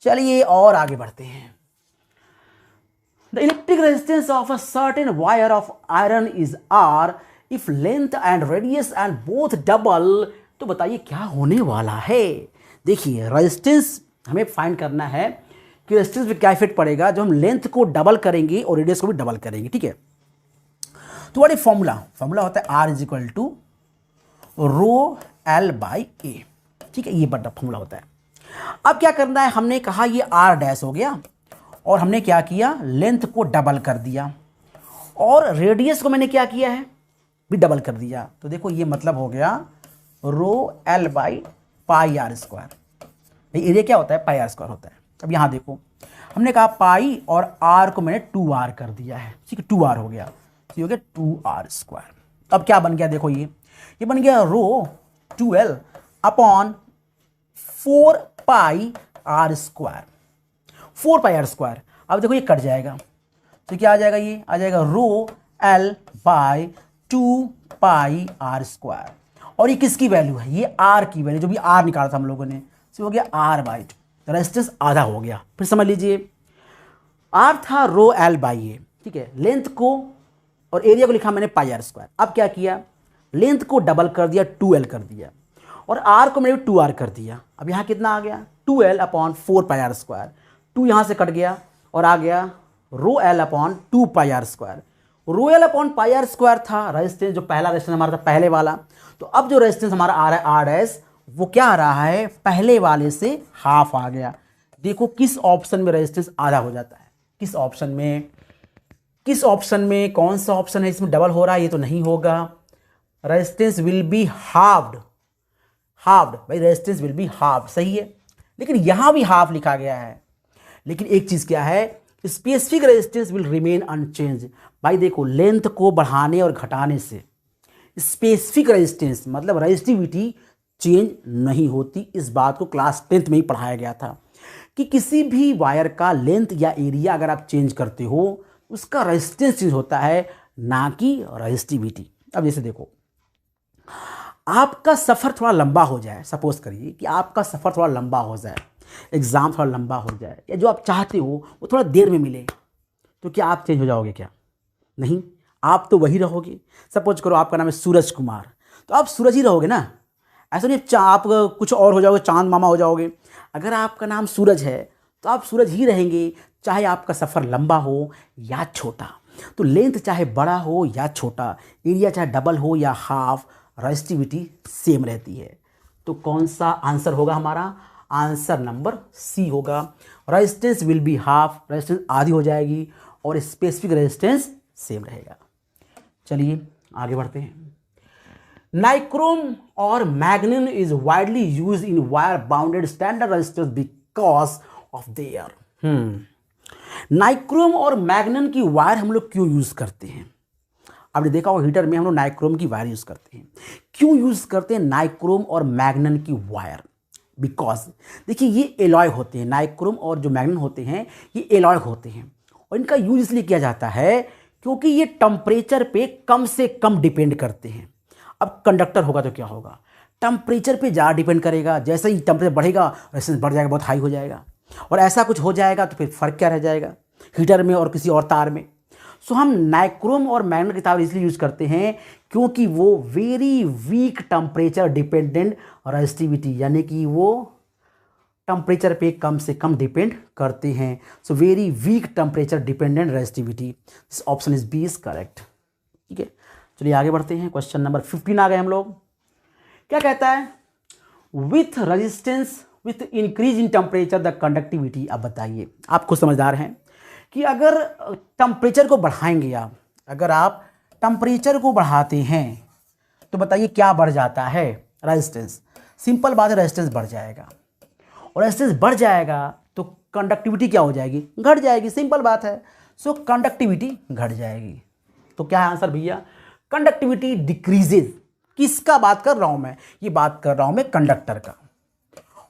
चलिए और आगे बढ़ते हैं। The electric resistance of a certain wire of iron is R if length and radius and both double, तो बताइए क्या होने वाला है? देखिए, रेजिस्टेंस हमें फाइंड करना है कि रेजिस्टेंस में क्या इफेक्ट पड़ेगा जब हम लेंथ को डबल करेंगे और रेडियस को भी डबल करेंगे। ठीक है, तो व्हाट इज फॉर्मूला होता है R is equal to rho L by A. ठीक है, ये बड़ा फॉर्मूला होता है। अब क्या करना है? हमने कहा ये R डैश हो गया और हमने क्या किया? लेंथ को डबल कर दिया और रेडियस को मैंने क्या किया है? भी डबल कर दिया। तो देखो ये मतलब हो गया rho L by pi R square. Area क्या होता है? पाई आर स्क्वायर होता है। अब यहाँ देखो, हमने कहा पाई और आर को मैंने 2r कर दिया है। ठीक है, 2r हो गया, तो ये हो गया 2r स्क्वायर। अब क्या बन गया? देखो ये बन गया rho 2l upon 4 pi R square, 4 pi R square. अब देखो ये कट जाएगा, तो क्या आ जाएगा? ये आ जाएगा rho l by 2 pi R square. और ये किसकी वैल्यू है? ये r की वैल्यू, जो भी r निकाला था हम लोगों ने, तो हो गया r बाई 2। रेजिस्टेंस आधा हो गया। फिर समझ लीजिए, r था रो l बाई ए। ठीक है, लेंथ को और एरिया को लिखा मैंने पाई आर स्क्वायर। अब क्या किया? लेंथ को डबल कर दिया, 2l कर दिया, और r को मैंने 2r कर दिया। अब यहाँ कितना आ गया? 2l upon 4 pi R square. 2 यहाँ से कट गया और आ गया rho l upon 2 pi R square. Rho l upon pi R square था रेजिस्टेंस, जो पहला रेजिस्टेंस हमारा था पहले वाला। तो अब जो रेजिस्टेंस हमारा आ रहा है R डैश, वो क्या आ रहा है? पहले वाले से हाफ आ गया। देखो किस ऑप्शन में रेजिस्टेंस आधा हो जाता है? किस ऑप्शन में? किस ऑप्शन में? कौन सा ऑप्शन है इसमें डबल हो रहा है? ये तो नहीं होगा। Resistance will be halved. भाई रेजिस्टेंस विल बी हाफ, सही है, लेकिन यहां भी हाफ लिखा गया है। लेकिन एक चीज क्या है? Specific resistance will remain unchange. भाई देखो, लेंथ को बढ़ाने और घटाने से स्पेसिफिक रेजिस्टेंस मतलब रेजिस्टिविटी चेंज नहीं होती। इस बात को क्लास 10th में ही पढ़ाया गया था कि किसी भी वायर का लेंथ या एरिया अगर आप चेंज करते हो, उसका रेजिस्टेंस चेंज होता है, ना कि रेजिस्टिविटी। अब जैसे देखो, आपका सफ़र थोड़ा लंबा हो जाए, सपोज करिए कि आपका सफ़र थोड़ा लंबा हो जाए, एग्ज़ाम थोड़ा लंबा हो जाए, या जो आप चाहते हो वो थोड़ा देर में मिले, तो क्या आप चेंज हो जाओगे? क्या नहीं, आप तो वही रहोगे। सपोज करो आपका नाम है सूरज कुमार, तो आप सूरज ही रहोगे ना, ऐसा नहीं आप कुछ और हो जाओगे, चांद मामा हो जाओगे। अगर आपका नाम सूरज है तो आप सूरज ही रहेंगे, चाहे आपका सफ़र लंबा हो या छोटा। तो लेंथ चाहे बड़ा हो या छोटा, एरिया चाहे डबल हो या हाफ, रेजिस्टिविटी सेम रहती है। तो कौन सा आंसर होगा हमारा? आंसर नंबर सी होगा। Resistance will be half, resistance आधी हो जाएगी और स्पेसिफिक रेजिस्टेंस सेम रहेगा। चलिए आगे बढ़ते हैं। नाइक्रोम और manganin is widely use in wire bounded standard resistance because of their. Nichrome और मैग्नीन की वायर हम लोग क्यों यूज करते हैं? आपने देखा हो हीटर में हम लोग नाइक्रोम की वायर यूज करते हैं। क्यों यूज करते हैं नाइक्रोम और मैग्नीन की वायर? बिकॉज देखिए, ये एलॉय होते हैं, नाइक्रोम और जो मैग्नीन होते हैं ये एलॉय होते हैं, और इनका यूज इसलिए किया जाता है क्योंकि ये टेम्परेचर पे कम से कम डिपेंड करते हैं। अब कंडक्टर होगा तो क्या होगा? टेम्परेचर पे ज़्यादा डिपेंड करेगा। जैसे ही टेम्परेचर बढ़ेगा रेजिस्टेंस बढ़ जाएगा, बहुत हाई हो जाएगा, और ऐसा कुछ हो जाएगा तो फिर फ़र्क क्या रह जाएगा हीटर में और किसी और तार में? सो हम नाइक्रोम और मैग्नेट की तार इसलिए यूज करते हैं क्योंकि वो very weak temperature dependent resistivity, यानी कि वो टेम्परेचर पे कम से कम डिपेंड करते हैं। So very weak temperature dependent resistivity, this option is B is correct. ठीक है, चलिए आगे बढ़ते हैं। क्वेश्चन नंबर 15 आ गए हम लोग। क्या कहता है, with resistance with increase in temperature the conductivity. अब बताइए, आप खुद समझदार हैं कि अगर टेम्परेचर को बढ़ाएंगे आप, अगर आप टेम्परेचर को बढ़ाते हैं तो बताइए क्या बढ़ जाता है, रेजिस्टेंस। सिंपल बात है, रेजिस्टेंस बढ़ जाएगा, और रेजिस्टेंस बढ़ जाएगा तो कंडक्टिविटी क्या हो जाएगी, घट जाएगी। सिंपल बात है। सो कंडक्टिविटी घट जाएगी। तो क्या है आंसर भैया, कंडक्टिविटी डिक्रीजेज। किसका बात कर रहा हूं मैं, ये बात कर रहा हूं मैं कंडक्टर का,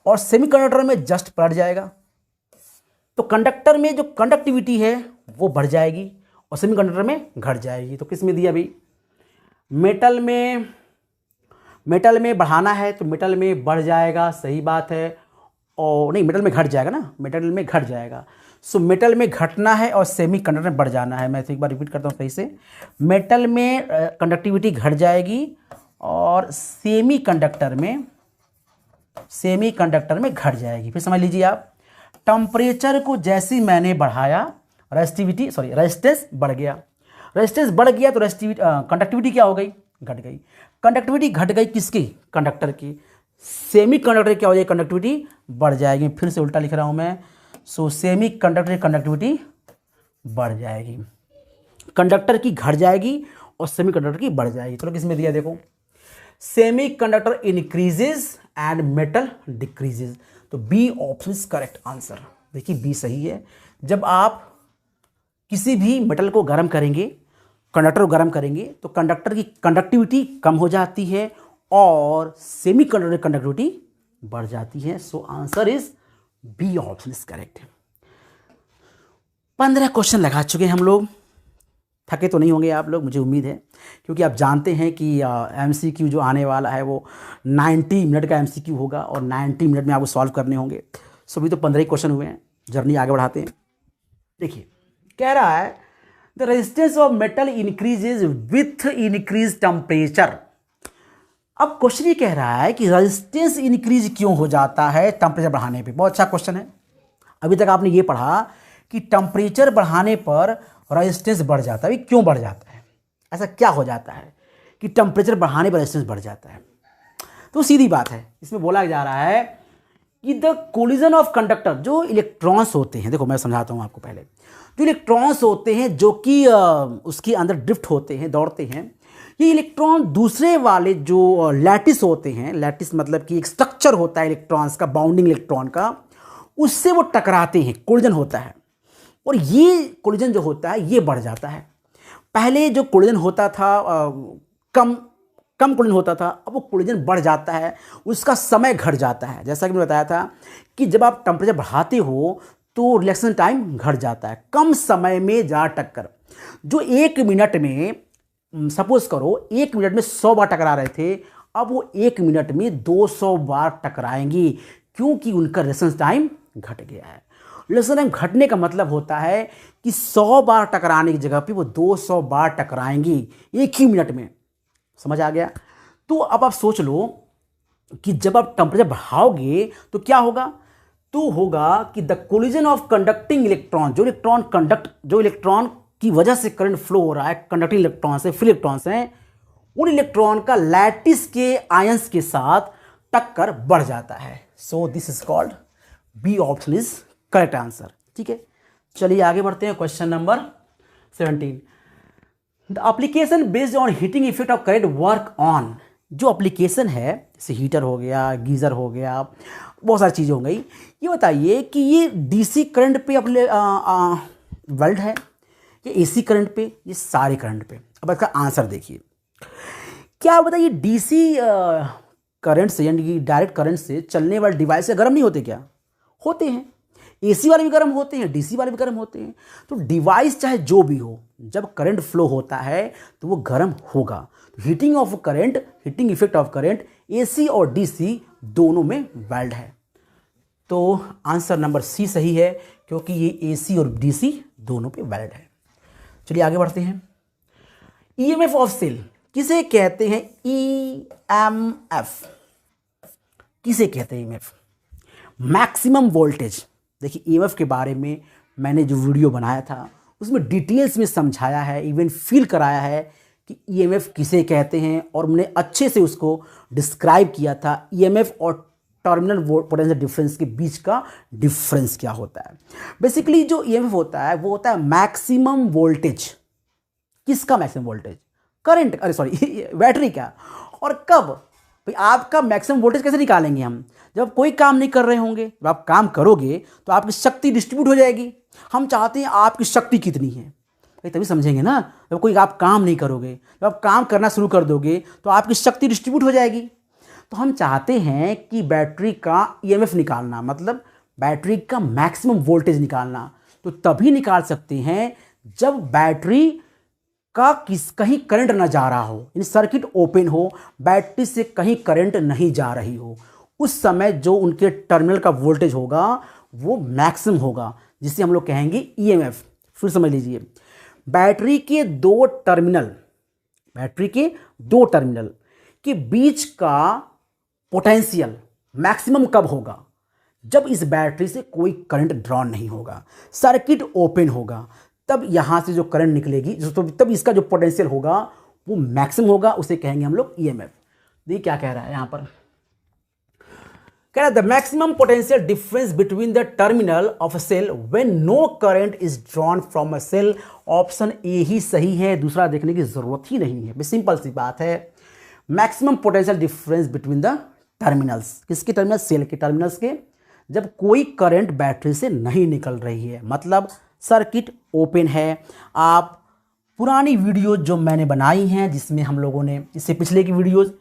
और सेमीकंडक्टर में जस्ट पलट जाएगा। तो कंडक्टर में जो कंडक्टिविटी है वो बढ़ जाएगी और सेमीकंडक्टर में घट जाएगी। तो किस में दिया भाई, मेटल में बढ़ाना है तो मेटल में बढ़ जाएगा, सही बात है। और नहीं, मेटल में घट जाएगा ना, मेटल में घट जाएगा। सो मेटल में घटना है और सेमीकंडक्टर में बढ़ जाना है। मैं एक बार रिपीट करता हूँ सही से, मेटल में कंडक्टिविटी घट जाएगी और सेमीकंडक्टर में घट जाएगी। फिर समझ लीजिए आप, टेम्परेचर को जैसे मैंने बढ़ाया, रेजिस्टेंस बढ़ गया। रेजिस्टेंस बढ़ गया तो कंडक्टिविटी क्या हो गई, घट गई। कंडक्टिविटी घट गई किसकी, कंडक्टर की। सेमी कंडक्टर क्या हो जाएगी, कंडक्टिविटी बढ़ जाएगी। फिर से उल्टा लिख रहा हूं मैं। सो सेमी कंडक्टर की कंडक्टिविटी बढ़ जाएगी, कंडक्टर की घट जाएगी और सेमी कंडक्टर की बढ़ जाएगी। चलो किसमें दिया देखो, semi conductor increases and metal decreases. तो B option is correct answer. देखिए बी सही है। जब आप किसी भी मेटल को गर्म करेंगे, कंडक्टर को गर्म करेंगे, तो कंडक्टर की कंडक्टिविटी कम हो जाती है और सेमी कंडक्टर की कंडक्टिविटी बढ़ जाती है। So answer is B option is correct. 15 question लगा चुके हैं हम लोग। थके तो नहीं होंगे आप लोग, मुझे उम्मीद है, क्योंकि आप जानते हैं कि एमसीक्यू जो आने वाला है वो 90 मिनट का एमसीक्यू होगा और 90 मिनट में आपको सॉल्व करने होंगे। सो अभी तो 15 ही क्वेश्चन हुए हैं, जर्नी आगे बढ़ाते हैं। देखिए कह रहा है, the resistance of metal increases with increase temperature. अब क्वेश्चन ये कह रहा है कि रेजिस्टेंस इंक्रीज क्यों हो जाता है टेम्परेचर बढ़ाने पे। बहुत अच्छा क्वेश्चन है। अभी तक आपने ये पढ़ा कि टेम्परेचर बढ़ाने पर रेजिस्टेंस बढ़ जाता है। क्यों बढ़ जाता है, ऐसा क्या हो जाता है कि टेम्परेचर बढ़ाने पर रेजिस्टेंस बढ़ जाता है। तो सीधी बात है, इसमें बोला जा रहा है कि द कोलिजन ऑफ कंडक्टर, जो इलेक्ट्रॉन्स होते हैं, देखो मैं समझाता हूँ आपको पहले, जो इलेक्ट्रॉन्स होते हैं जो कि उसके अंदर ड्रिफ्ट होते हैं, दौड़ते हैं, ये इलेक्ट्रॉन दूसरे वाले जो लैटिस होते हैं, लैटिस मतलब कि एक स्ट्रक्चर होता है इलेक्ट्रॉन्स का, बाउंडिंग इलेक्ट्रॉन का, उससे वो टकराते हैं, कोलिजन होता है। और ये कोलिजन जो होता है ये बढ़ जाता है। पहले जो कोलिजन होता था कम कोलिजन होता था, अब वो कोलिजन बढ़ जाता है, उसका समय घट जाता है। जैसा कि मैंने बताया था कि जब आप टेम्परेचर बढ़ाते हो तो रिएक्शन टाइम घट जाता है, कम समय में ज़्यादा टक्कर। जो 1 मिनट में, सपोज करो 1 मिनट में 100 बार टकरा रहे थे, अब वो 1 मिनट में 200 बार टकराएंगी, क्योंकि उनका रिएक्शन टाइम घट गया है। रिएक्शन टाइम घटने का मतलब होता है कि 100 बार टकराने की जगह पे वो 200 बार टकराएंगी 1 ही मिनट में। समझ आ गया। तो अब आप सोच लो कि जब आप टेम्परेचर बढ़ाओगे तो क्या होगा, तो होगा कि the collision of conducting electron, जो इलेक्ट्रॉन की वजह से करंट फ्लो हो रहा है, कंडक्टिंग इलेक्ट्रॉन से, फ्री इलेक्ट्रॉन्स हैं, उन इलेक्ट्रॉन का लैटिस के आयंस के साथ टक्कर बढ़ जाता है। So this is called B option is correct answer. ठीक है, चलिए आगे बढ़ते हैं। Question number 17, the application based on heating effect of current work on. जो एप्लीकेशन है, जैसे हीटर हो गया, गीज़र हो गया, बहुत सारी चीज़ें हो गई, ये बताइए कि ये डीसी करंट पे अपने वर्ल्ड है, ये एसी करंट पे, ये सारे करंट पे। अब इसका आंसर देखिए, क्या बताइए डीसी करंट से, यानी कि डायरेक्ट करंट से चलने वाले डिवाइस से गर्म नहीं होते क्या, होते हैं। एसी वाले भी गर्म होते हैं, डीसी वाले भी गर्म होते हैं। तो डिवाइस चाहे जो भी हो, जब करंट फ्लो होता है तो वो गर्म होगा। तो heating of current, heating effect of current AC और डीसी दोनों में वैलिड है। तो आंसर नंबर सी सही है, क्योंकि ये एसी और डीसी दोनों पे वैलिड है। चलिए आगे बढ़ते हैं। ईएमएफ ऑफ सेल किसे कहते हैं? ईएमएफ किसे कहते हैं? EMF maximum voltage. देखिए ईएमएफ के बारे में मैंने जो वीडियो बनाया था उसमें डिटेल्स में समझाया है, इवन फील कराया है कि ईएमएफ किसे कहते हैं, और हमने अच्छे से उसको डिस्क्राइब किया था ईएमएफ और टर्मिनल पोटेंशियल डिफरेंस के बीच का डिफरेंस क्या होता है। बेसिकली जो ईएमएफ होता है वो होता है मैक्सिमम वोल्टेज। किसका मैक्सिमम वोल्टेज? करंट, अरे सॉरी बैटरी का। और कब भाई आपका मैक्सिमम वोल्टेज कैसे निकालेंगे हम? जब कोई काम नहीं कर रहे होंगे। जब आप काम करोगे तो आपकी शक्ति डिस्ट्रीब्यूट हो जाएगी। हम चाहते हैं आपकी शक्ति कितनी है भाई, तभी समझेंगे ना। जब कोई आप काम नहीं करोगे, जब आप काम करना शुरू कर दोगे तो आपकी शक्ति डिस्ट्रीब्यूट हो जाएगी। तो हम चाहते हैं कि बैटरी का ईएमएफ निकालना, मतलब बैटरी का मैक्सिमम वोल्टेज निकालना, तो तभी निकाल सकते हैं जब बैटरी का कहीं करंट ना जा रहा हो, यानी सर्किट ओपन हो, बैटरी से कहीं करंट नहीं जा रही हो। उस समय जो उनके टर्मिनल का वोल्टेज होगा वो मैक्सिमम होगा, जिसे हम लोग कहेंगे ईएमएफ। फिर समझ लीजिए, बैटरी के दो टर्मिनल के बीच का पोटेंशियल मैक्सिमम कब होगा? जब इस बैटरी से कोई करंट ड्रॉ नहीं होगा, सर्किट ओपन होगा, तब यहां से जो करंट निकलेगी, तब इसका जो पोटेंशियल होगा वो मैक्सिमम होगा, उसे कहेंगे हम लोग ईएमएफ। देखिए क्या कह रहा है यहां पर, कह रहा है the maximum potential difference between the terminal of a cell when no current is drawn from a cell. Option A ही सही है, दूसरा देखने की जरूरत ही नहीं है। सिंपल सी बात है, maximum potential difference between the terminals, किसके टर्मिनल? सेल के टर्मिनल्स के, जब कोई करंट बैटरी से नहीं निकल रही है, मतलब सर्किट ओपन है। आप पुरानी वीडियो जो मैंने बनाई हैं, जिसमें हम लोगों ने इससे पिछले की वीडियोस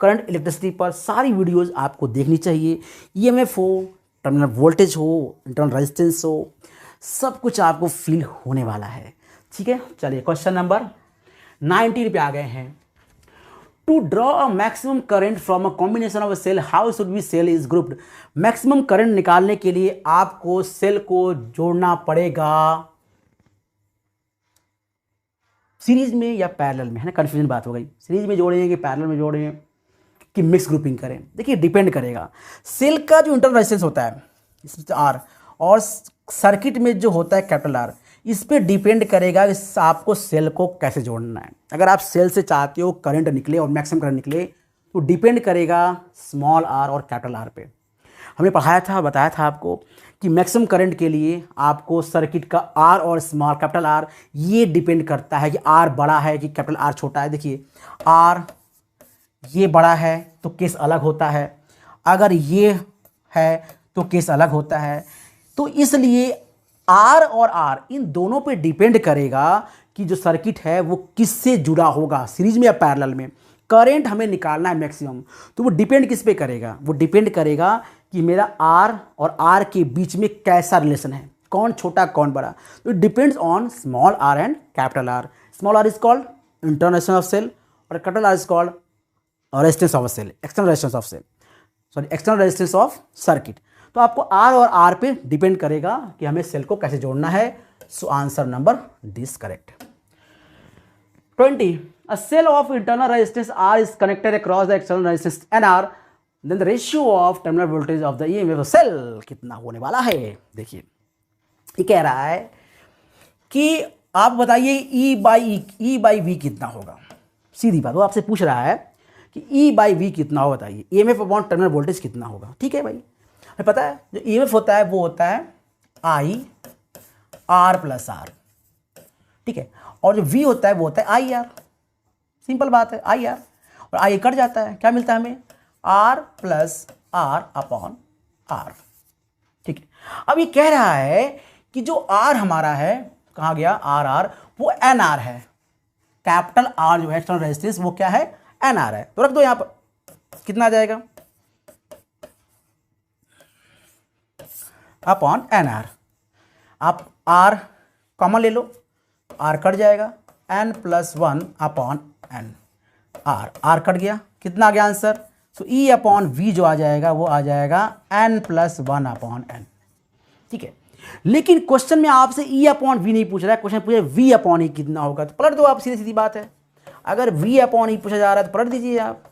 करंट इलेक्ट्रिसिटी पर, सारी वीडियोस आपको देखनी चाहिए। ईएमएफ हो, टर्मिनल वोल्टेज हो, इंटरनल रेजिस्टेंस हो, सब कुछ आपको फील होने वाला है। ठीक है, चलिए क्वेश्चन नंबर 19 पे आ गए हैं। To draw a maximum current from a combination of a cell, how should be cell is grouped. Maximum current निकालने के लिए आपको सेल को जोड़ना पड़ेगा सीरीज में या पैरेलल में, है ना। कंफ्यूजन बात हो गई, सीरीज में जोड़ेंगे कि पैरेलल में जोड़ें कि मिक्स ग्रुपिंग करें। देखिए डिपेंड करेगा, सेल का जो इंटरनल रेजिस्टेंस होता है इसमें आर, और सर्किट में जो होता है कैपिटल आर, इस पे डिपेंड करेगा कि आपको सेल को कैसे जोड़ना है। अगर आप सेल से चाहते हो करंट निकले और मैक्सिमम करंट निकले, तो डिपेंड करेगा स्मॉल आर और कैपिटल आर पे। हमने पढ़ाया था, बताया था आपको कि मैक्सिमम करंट के लिए आपको सर्किट का आर और स्मॉल कैपिटल आर, ये डिपेंड करता है कि आर बड़ा है कि कैपिटल आर छोटा है। देखिए आर ये बड़ा है तो केस अलग होता है, अगर ये है तो केस अलग होता है। तो इसलिए आर और आर इन दोनों पे डिपेंड करेगा कि जो सर्किट है वो किससे जुड़ा होगा, सीरीज में या पैरेलल में। करंट हमें निकालना है मैक्सिमम, तो वो डिपेंड किस पे करेगा? वो डिपेंड करेगा कि मेरा आर और आर के बीच में कैसा रिलेशन है, कौन छोटा कौन बड़ा। तो it depends on small R and capital R. Small R is called internal resistance of cell और capital R is called resistance of cell, external resistance of cell, sorry external resistance of circuit. तो आपको are और are पे depend करेगा कि हमें cell को कैसे जोड़ना है। So answer number D is correct. 20. A cell of internal resistance R is connected across the external resistance NR. Then the ratio of terminal voltage of the EMF of cell कितना होने वाला है? देखिए ये कह रहा है कि आप बताइए E बाई V कितना होगा। सीधी बात, वो आपसे पूछ रहा है कि E बाई V कितना होगा, बताइए। EMF अपॉन टर्मिनल वोल्टेज कितना होगा। ठीक है भाई, हमें पता है जो EMF होता है वो होता है I R प्लस R, ठीक है, और जो V होता है वो होता है आई आर। सिंपल बात है, आई आर और आई कट जाता है, क्या मिलता है हमें? R plus R upon R. ठीक है, अब ये कह रहा है कि जो आर हमारा है, कहाँ गया आर आर, वो एन आर है। कैपिटल आर जो है एक्सटर्नल रेजिस्टेंस वो क्या है? एन आर है। तो रख दो यहां पर, कितना आ जाएगा? Upon N R. आप आर कॉमन ले लो, आर कट जाएगा, N plus 1 upon N. R cut गया, कितना आ गया answer? So E upon V जो आ जाएगा वो आ जाएगा एन प्लस 1 अपॉन एन। ठीक है, लेकिन क्वेश्चन में आपसे ई अपॉन वी नहीं पूछ रहा है, क्वेश्चन पूछा वी अपॉन ई कितना होगा, तो पलट दो आप, सीधी सीधी बात है। अगर वी अपॉन ई पूछा जा रहा है तो पलट दीजिए आप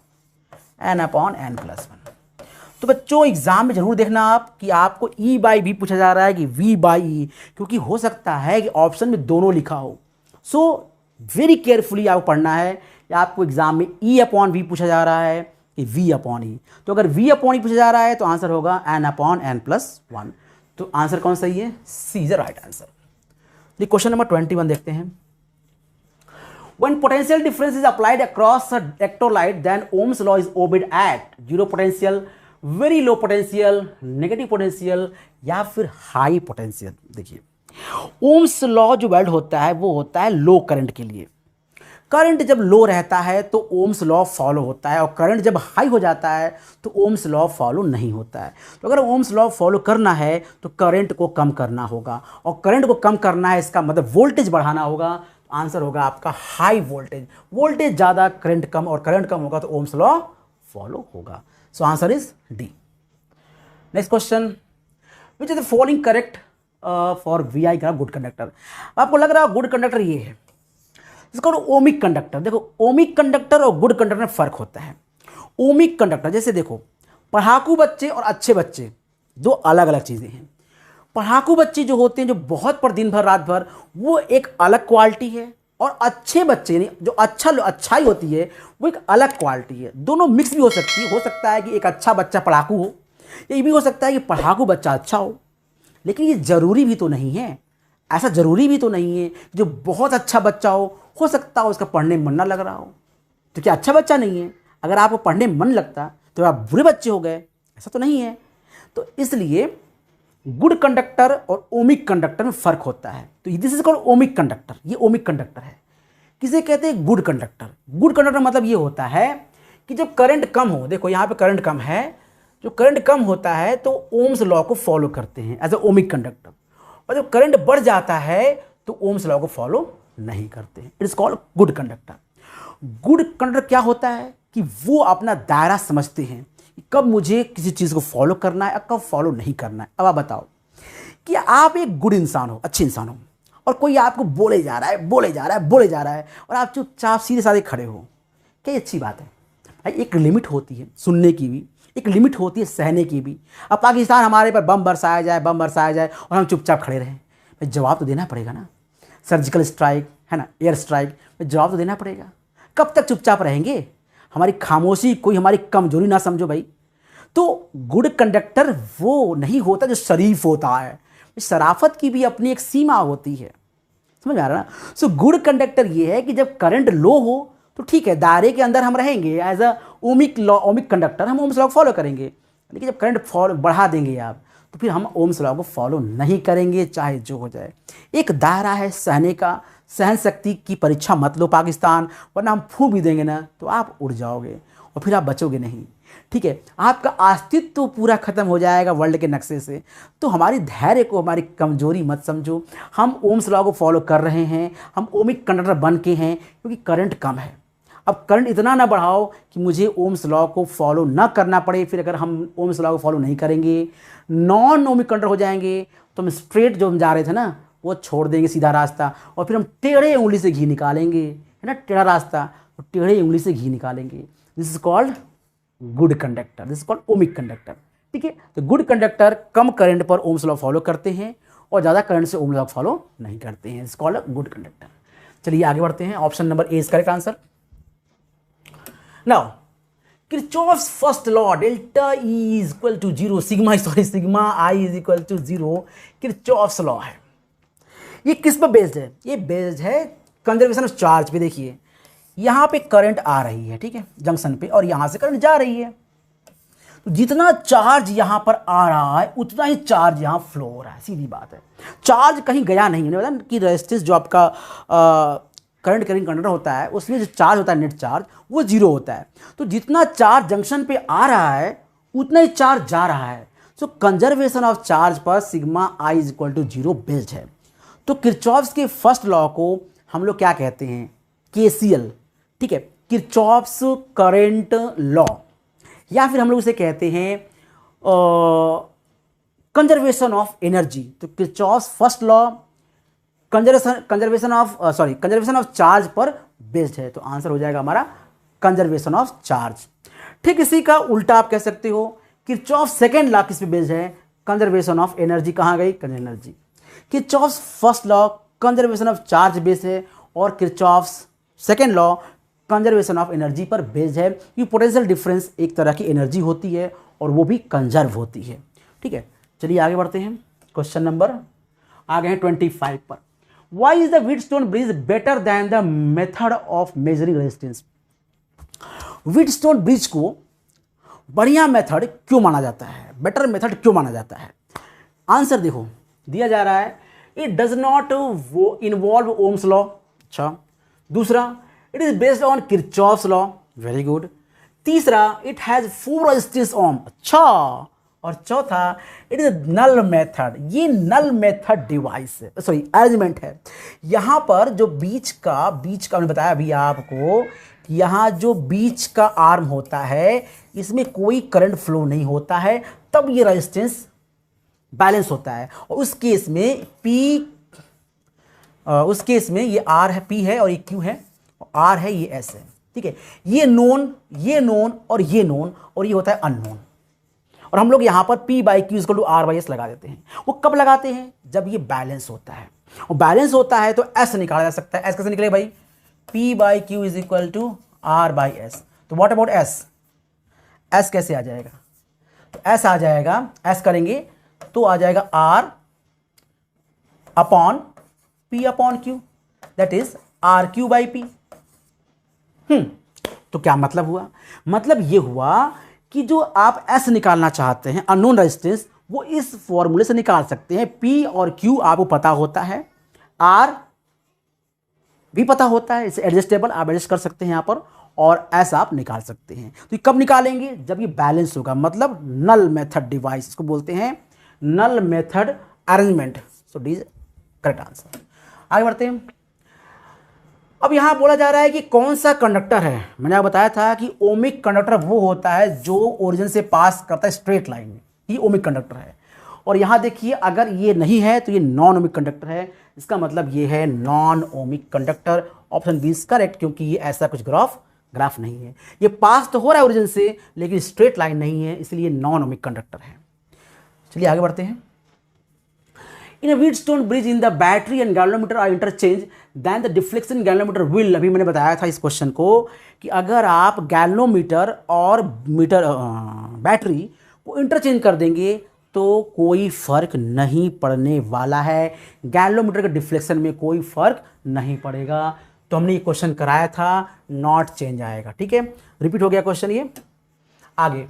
एन अपॉन एन प्लस 1। तो बच्चों एग्जाम में जरूर देखना आप कि आपको ई बाई वी पूछा जा रहा है कि वी बाई ई, क्योंकि हो सकता है कि ऑप्शन में दोनों लिखा हो। सो वेरी केयरफुली आपको पढ़ना है कि आपको एग्जाम में ई अपॉन वी पूछा जा रहा है कि वी अपॉन ई। तो अगर वी अपॉन ई पूछा जा रहा है तो आंसर होगा एन अपॉन एन प्लस 1। तो आंसर कौन सही है? सी इज द राइट आंसर। ये क्वेश्चन नंबर 21 देखते हैं। When potential difference is applied across a electrolyte, then Ohm's law is obeyed at zero potential, very low potential, negative potential या फिर high potential. देखिए ओम्स लॉ जो value होता है वो होता है लो करंट के लिए। करंट जब लो रहता है तो ओम्स लॉ फॉलो होता है, और करंट जब हाई हो जाता है तो ओम्स लॉ फॉलो नहीं होता है। तो अगर ओम्स लॉ फॉलो करना है तो करंट को कम करना होगा, और करंट को कम करना है इसका मतलब वोल्टेज बढ़ाना होगा। तो आंसर होगा आपका हाई वोल्टेज। वोल्टेज ज़्यादा करंट कम, और करंट कम होगा तो ओम्स लॉ फॉलो होगा। So answer is D. Next question, which is the following correct for V I का गुड कंडक्टर। आपको लग रहा है गुड कंडक्टर ये है, इसका ओमिक कंडक्टर। देखो ओमिक कंडक्टर और गुड कंडक्टर में फर्क होता है। ओमिक कंडक्टर जैसे देखो पढ़ाकू बच्चे और अच्छे बच्चे दो अलग अलग चीज़ें हैं। पढ़ाकू बच्चे जो होते हैं जो बहुत पर दिन भर रात भर, वो एक अलग क्वालिटी है, और अच्छे बच्चे यानी जो अच्छाई होती है वो एक अलग क्वालिटी है। दोनों मिक्स भी हो सकती है। हो सकता है कि एक अच्छा बच्चा पढ़ाकू हो, ये भी हो सकता है कि पढ़ाकू बच्चा अच्छा हो। लेकिन ये ज़रूरी भी तो नहीं है, ऐसा ज़रूरी भी तो नहीं है जो बहुत अच्छा बच्चा हो सकता हो उसका पढ़ने में मन ना लग रहा हो, तो क्या अच्छा बच्चा नहीं है? अगर आपको पढ़ने में मन लगता तो आप बुरे बच्चे हो गए, ऐसा तो नहीं है। तो इसलिए गुड कंडक्टर और ओमिक कंडक्टर में फ़र्क होता है। तो this is called ohmic conductor, ये ओमिक कंडक्टर है। किसे कहते हैं? Good conductor. गुड कंडक्टर मतलब ये होता है कि जब करंट कम हो, देखो यहाँ पे करंट कम है, जो करंट कम होता है तो ओम्स लॉ को फॉलो करते हैं एज अ ओमिक कंडक्टर, और जब करंट बढ़ जाता है तो ओम्स लॉ को फॉलो नहीं करते हैं। It is called good conductor. Good conductor क्या होता है कि वो अपना दायरा समझते हैं कि कब मुझे किसी चीज़ को फॉलो करना है और कब फॉलो नहीं करना है। अब आप बताओ कि आप एक गुड इंसान हो, अच्छे इंसान हो, और कोई आपको बोले जा रहा है और आप चुपचाप सीधे साधे खड़े हो, क्या ये अच्छी बात है? भाई एक लिमिट होती है सुनने की भी, एक लिमिट होती है सहने की भी। अब पाकिस्तान हमारे पर बम बरसाया जाए और हम चुपचाप खड़े रहें, भाई जवाब तो देना पड़ेगा ना। सर्जिकल स्ट्राइक है ना, एयर स्ट्राइक, जवाब तो देना पड़ेगा। कब तक चुपचाप रहेंगे? हमारी खामोशी कोई हमारी कमजोरी ना समझो भाई। तो गुड कंडक्टर वो नहीं होता जो शरीफ होता है, शराफत की भी अपनी एक सीमा होती है, समझ में आ रहा ना। सो गुड कंडक्टर ये है कि जब करंट लो हो तो ठीक है, दायरे के अंदर हम रहेंगे एज अ ओमिक कंडक्टर, हम ओम्स लॉ को फॉलो करेंगे। लेकिन जब करंट बढ़ा देंगे आप तो फिर हम ओम्स लॉ को फॉलो नहीं करेंगे, चाहे जो हो जाए। एक दायरा है सहने का, सहन शक्ति की परीक्षा मत लो पाकिस्तान, वरना हम फूंक भी देंगे ना तो आप उड़ जाओगे और फिर आप बचोगे नहीं, ठीक है। आपका अस्तित्व तो पूरा खत्म हो जाएगा वर्ल्ड के नक्शे से। तो हमारी धैर्य को हमारी कमजोरी मत समझो। हम ओम्स लॉ को फॉलो कर रहे हैं, हम ओमिक कंडक्टर बन के हैं क्योंकि करंट कम है। अब करंट इतना ना बढ़ाओ कि मुझे ओम्स लॉ को फॉलो ना करना पड़े। फिर अगर हम ओम्स लॉ को फॉलो नहीं करेंगे, नॉन ओमिक कंडक्टर हो जाएंगे, तो हम स्ट्रेट जो हम जा रहे थे ना वो छोड़ देंगे सीधा रास्ता, और फिर हम टेढ़े उंगली से घी निकालेंगे, है ना, टेढ़ा रास्ता, तो टेढ़े उंगली से घी निकालेंगे। This is called good conductor, this is called ohmic conductor, ठीक है। तो गुड कंडक्टर कम करंट पर ओम्स लॉ फॉलो करते हैं और ज़्यादा करंट से ओम्स लॉ फॉलो नहीं करते हैं। This is called good conductor. चलिए आगे बढ़ते हैं। Option number A is correct answer. Now Kirchhoff's first law delta E is equal to zero, sigma I is equal to zero, Kirchhoff's law है। ये किस पर बेस्ड है? ये बेस्ड है कंजर्वेशन ऑफ चार्ज पे। देखिए यहाँ पे करंट आ रही है, ठीक है, जंक्शन पे, और यहाँ से करंट जा रही है। तो जितना चार्ज यहाँ पर आ रहा है उतना ही चार्ज यहाँ फ्लो हो रहा है, सीधी बात है। चार्ज कहीं गया नहीं है ना, कि रेजिस्टेंस जो आपका करंट कैरिंग कंडक्टर होता है उसमें जो चार्ज होता है नेट चार्ज वो जीरो होता है। तो जितना चार्ज जंक्शन पे आ रहा है उतना ही चार्ज जा रहा है। सो कंजर्वेशन ऑफ चार्ज पर sigma I is equal to zero based है। तो किरचॉफ्स के फर्स्ट लॉ को हम लोग क्या कहते हैं? केसीएल, ठीक है, किरचॉफ्स करंट लॉ, या फिर हम लोग उसे कहते हैं कंजर्वेशन ऑफ एनर्जी, तो Kirchhoff first law conservation of charge पर बेस्ड है, तो आंसर हो जाएगा हमारा कंजर्वेशन ऑफ चार्ज। ठीक इसी का उल्टा आप कह सकते हो किरचॉफ सेकेंड लॉ किस पे बेस्ड है, कंजर्वेशन ऑफ एनर्जी, कहाँ गई energy. Kirchhoff first law conservation of charge based है और Kirchhoff second law conservation of energy पर बेस्ड है, कि पोटेंशियल डिफरेंस एक तरह की एनर्जी होती है और वो भी कंजर्व होती है। ठीक है, चलिए आगे बढ़ते हैं। क्वेश्चन नंबर आ गए हैं 25 पर। Why is the Wheatstone bridge better than the method of measuring resistance. Wheatstone bridge को बढ़िया मेथड क्यों माना जाता है, बेटर मेथड क्यों माना जाता है? आंसर देखो दिया जा रहा है, it does not involve Ohm's law. अच्छा, दूसरा it is based on Kirchhoff's law, very good. तीसरा इट हैज 4 रेजिस्टेंस ओम, अच्छा। और चौथा इट इज नल मेथड, ये नल मेथड डिवाइस है, सॉरी अरेंजमेंट है। यहां पर जो बीच का मैंने बताया अभी आपको, यहाँ जो बीच का आर्म होता है इसमें कोई करंट फ्लो नहीं होता है, तब ये रेजिस्टेंस बैलेंस होता है। और उस केस में ये आर है, पी है और ये क्यू है, आर है, ये एस है। ठीक है, ये नोन और ये नोन और ये होता है अननोन। और हम लोग यहां पर P by Q equal to R by S लगा देते हैं। वो कब लगाते हैं, जब ये बैलेंस होता है। और बैलेंस होता है तो एस निकाला जा सकता है। एस कैसे निकलेगा भाई, P by Q is equal to R by S. तो व्हाट अबाउट एस, एस कैसे आ जाएगा, तो एस आ जाएगा, एस करेंगे तो आ जाएगा R upon P upon Q, that is R Q by P. तो क्या मतलब हुआ, मतलब ये हुआ कि जो आप एस निकालना चाहते हैं अननोन रेजिस्टेंस, वो इस फॉर्मूले से निकाल सकते हैं। पी और क्यू आपको पता होता है, आर भी पता होता है, इसे एडजस्टेबल आप एडजस्ट कर सकते हैं यहाँ पर, और एस आप निकाल सकते हैं। तो ये कब निकालेंगे, जब ये बैलेंस होगा, मतलब नल मेथड डिवाइस, इसको बोलते हैं null method arrangement. So D is correct answer. आगे बढ़ते हैं। अब यहां बोला जा रहा है कि कौन सा कंडक्टर है। मैंने आपको बताया था कि ओमिक कंडक्टर वो होता है जो ओरिजिन से पास करता है स्ट्रेट लाइन में, ये ओमिक कंडक्टर है। और यहां देखिए अगर ये नहीं है तो ये नॉन ओमिक कंडक्टर है, इसका मतलब ये है non ohmic conductor. Option B is correct, क्योंकि ये ऐसा कुछ ग्राफ नहीं है, ये पास तो हो रहा है ओरिजिन से लेकिन स्ट्रेट लाइन नहीं है, इसलिए नॉन ओमिक कंडक्टर है। चलिए आगे बढ़ते हैं। In Wheatstone bridge in the battery and galvanometer are interchange then the deflection galvanometer will, अभी मैंने बताया था इस क्वेश्चन को कि अगर आप गैल्वेनोमीटर और बैटरी को इंटरचेंज कर देंगे तो कोई फर्क नहीं पड़ने वाला है, गैल्वेनोमीटर के डिफ्लेक्शन में कोई फर्क नहीं पड़ेगा। तो हमने ये क्वेश्चन कराया था, नॉट चेंज आएगा। ठीक है, रिपीट हो गया क्वेश्चन। ये आगे,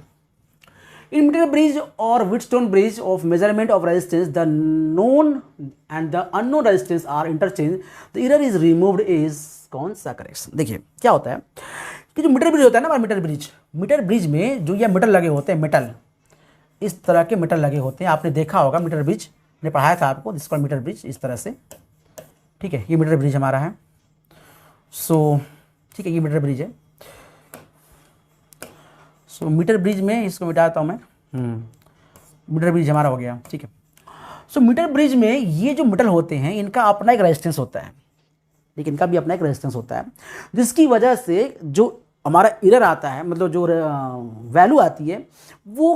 in meter bridge or Wheatstone bridge of measurement of resistance, the known and the unknown resistance are interchanged, the error is removed is कौन सा करेक्शन। देखिए क्या होता है कि जो मीटर ब्रिज होता है ना, मीटर ब्रिज में जो ये मीटर लगे होते हैं, मेटल, इस तरह के मीटर लगे होते हैं, आपने देखा होगा मीटर ब्रिज, मैंने पढ़ाया था आपको, जिसका मीटर ब्रिज इस तरह से। ठीक है, ये मीटर ब्रिज हमारा है। सो ठीक है, ये मीटर ब्रिज है। सो मीटर ब्रिज में इसको मिटाता हूँ मैं, मीटर ब्रिज हमारा हो गया। ठीक है, सो मीटर ब्रिज में ये जो मीटर होते हैं इनका अपना एक रेजिस्टेंस होता है, लेकिन इनका भी अपना एक रेजिस्टेंस होता है, जिसकी वजह से जो हमारा एरर आता है, मतलब जो वैल्यू आती है वो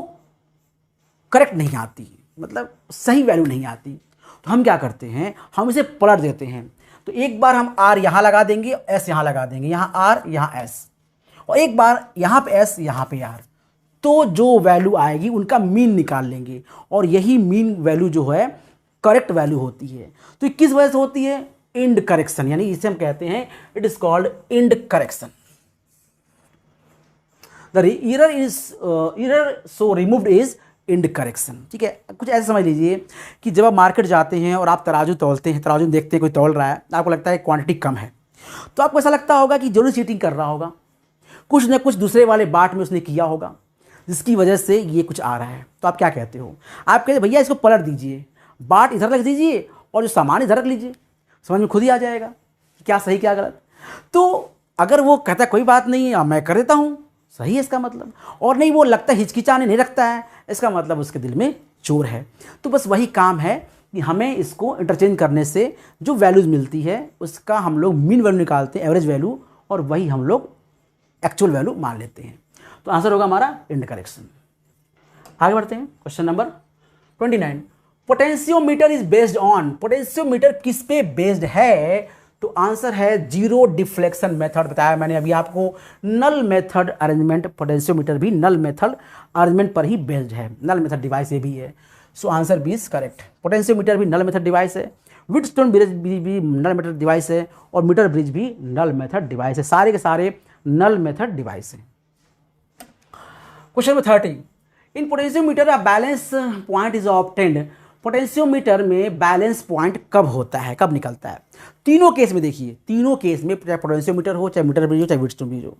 करेक्ट नहीं आती, मतलब सही वैल्यू नहीं आती। तो हम क्या करते हैं, हम इसे पलट देते हैं। तो एक बार हम आर यहाँ लगा देंगे, एस यहाँ लगा देंगे, यहाँ आर यहाँ एस, और एक बार यहाँ पे एस यहाँ पे आर, तो जो वैल्यू आएगी उनका मीन निकाल लेंगे, और यही मीन वैल्यू जो है करेक्ट वैल्यू होती है। तो किस वजह से होती है, इंड करेक्शन, यानी इसे हम कहते हैं it is called end correction. The error so removed is end correction. ठीक है, कुछ ऐसे समझ लीजिए कि जब आप मार्केट जाते हैं और आप तराजू तौलते हैं, तराजू देखते हैं कोई तौल रहा है, आपको लगता है क्वांटिटी कम है, तो आपको ऐसा लगता होगा कि जरूर चीटिंग कर रहा होगा, कुछ ना कुछ दूसरे वाले बाट में उसने किया होगा, जिसकी वजह से ये कुछ आ रहा है। तो आप क्या कहते हो, आप कहते भैया इसको पलट दीजिए, बाट इधर रख दीजिए और जो सामान इधर रख लीजिए, समझ में खुद ही आ जाएगा कि क्या सही क्या गलत। तो अगर वो कहता है कोई बात नहीं मैं कर देता हूँ, सही है इसका मतलब, और नहीं वो लगता है हिचकिचाने नहीं रखता है, इसका मतलब उसके दिल में चोर है। तो बस वही काम है कि हमें इसको इंटरचेंज करने से जो वैल्यूज़ मिलती है उसका हम लोग मीन वैल्यू निकालते हैं, एवरेज वैल्यू, और वही हम लोग एक्चुअल वैल्यू मान लेते हैं। तो आंसर होगा हमारा इंड करेक्शन। आगे बढ़ते हैं, question number 29। Potentiometer is based on, potentiometer किस पे बेस्ड है? तो आंसर है जीरो डिफ्लेक्शन मेथड। बताया मैंने अभी आपको, नल मेथड अरेंजमेंट, पोटेंशियोमीटर भी नल मेथड अरेंजमेंट पर ही बेस्ड है, नल मेथड डिवाइस ये भी है। So answer B is correct. Potentiometer भी नल मेथड डिवाइस है, व्हीटस्टोन ब्रिज भी नल मेथड डिवाइस है, और मीटर ब्रिज भी नल मेथड डिवाइस है। सारे के सारे नल मेथड डिवाइस है। Question number 30। In potentiometer a balance point is obtained. Potentiometer में बैलेंस पॉइंट कब होता है, कब निकलता है? तीनों केस में देखिए, तीनों केस में, चाहे पोटेंशियोमीटर हो, चाहे मीटर ब्रिज हो, चाहे व्हीटस्टोन ब्रिज हो,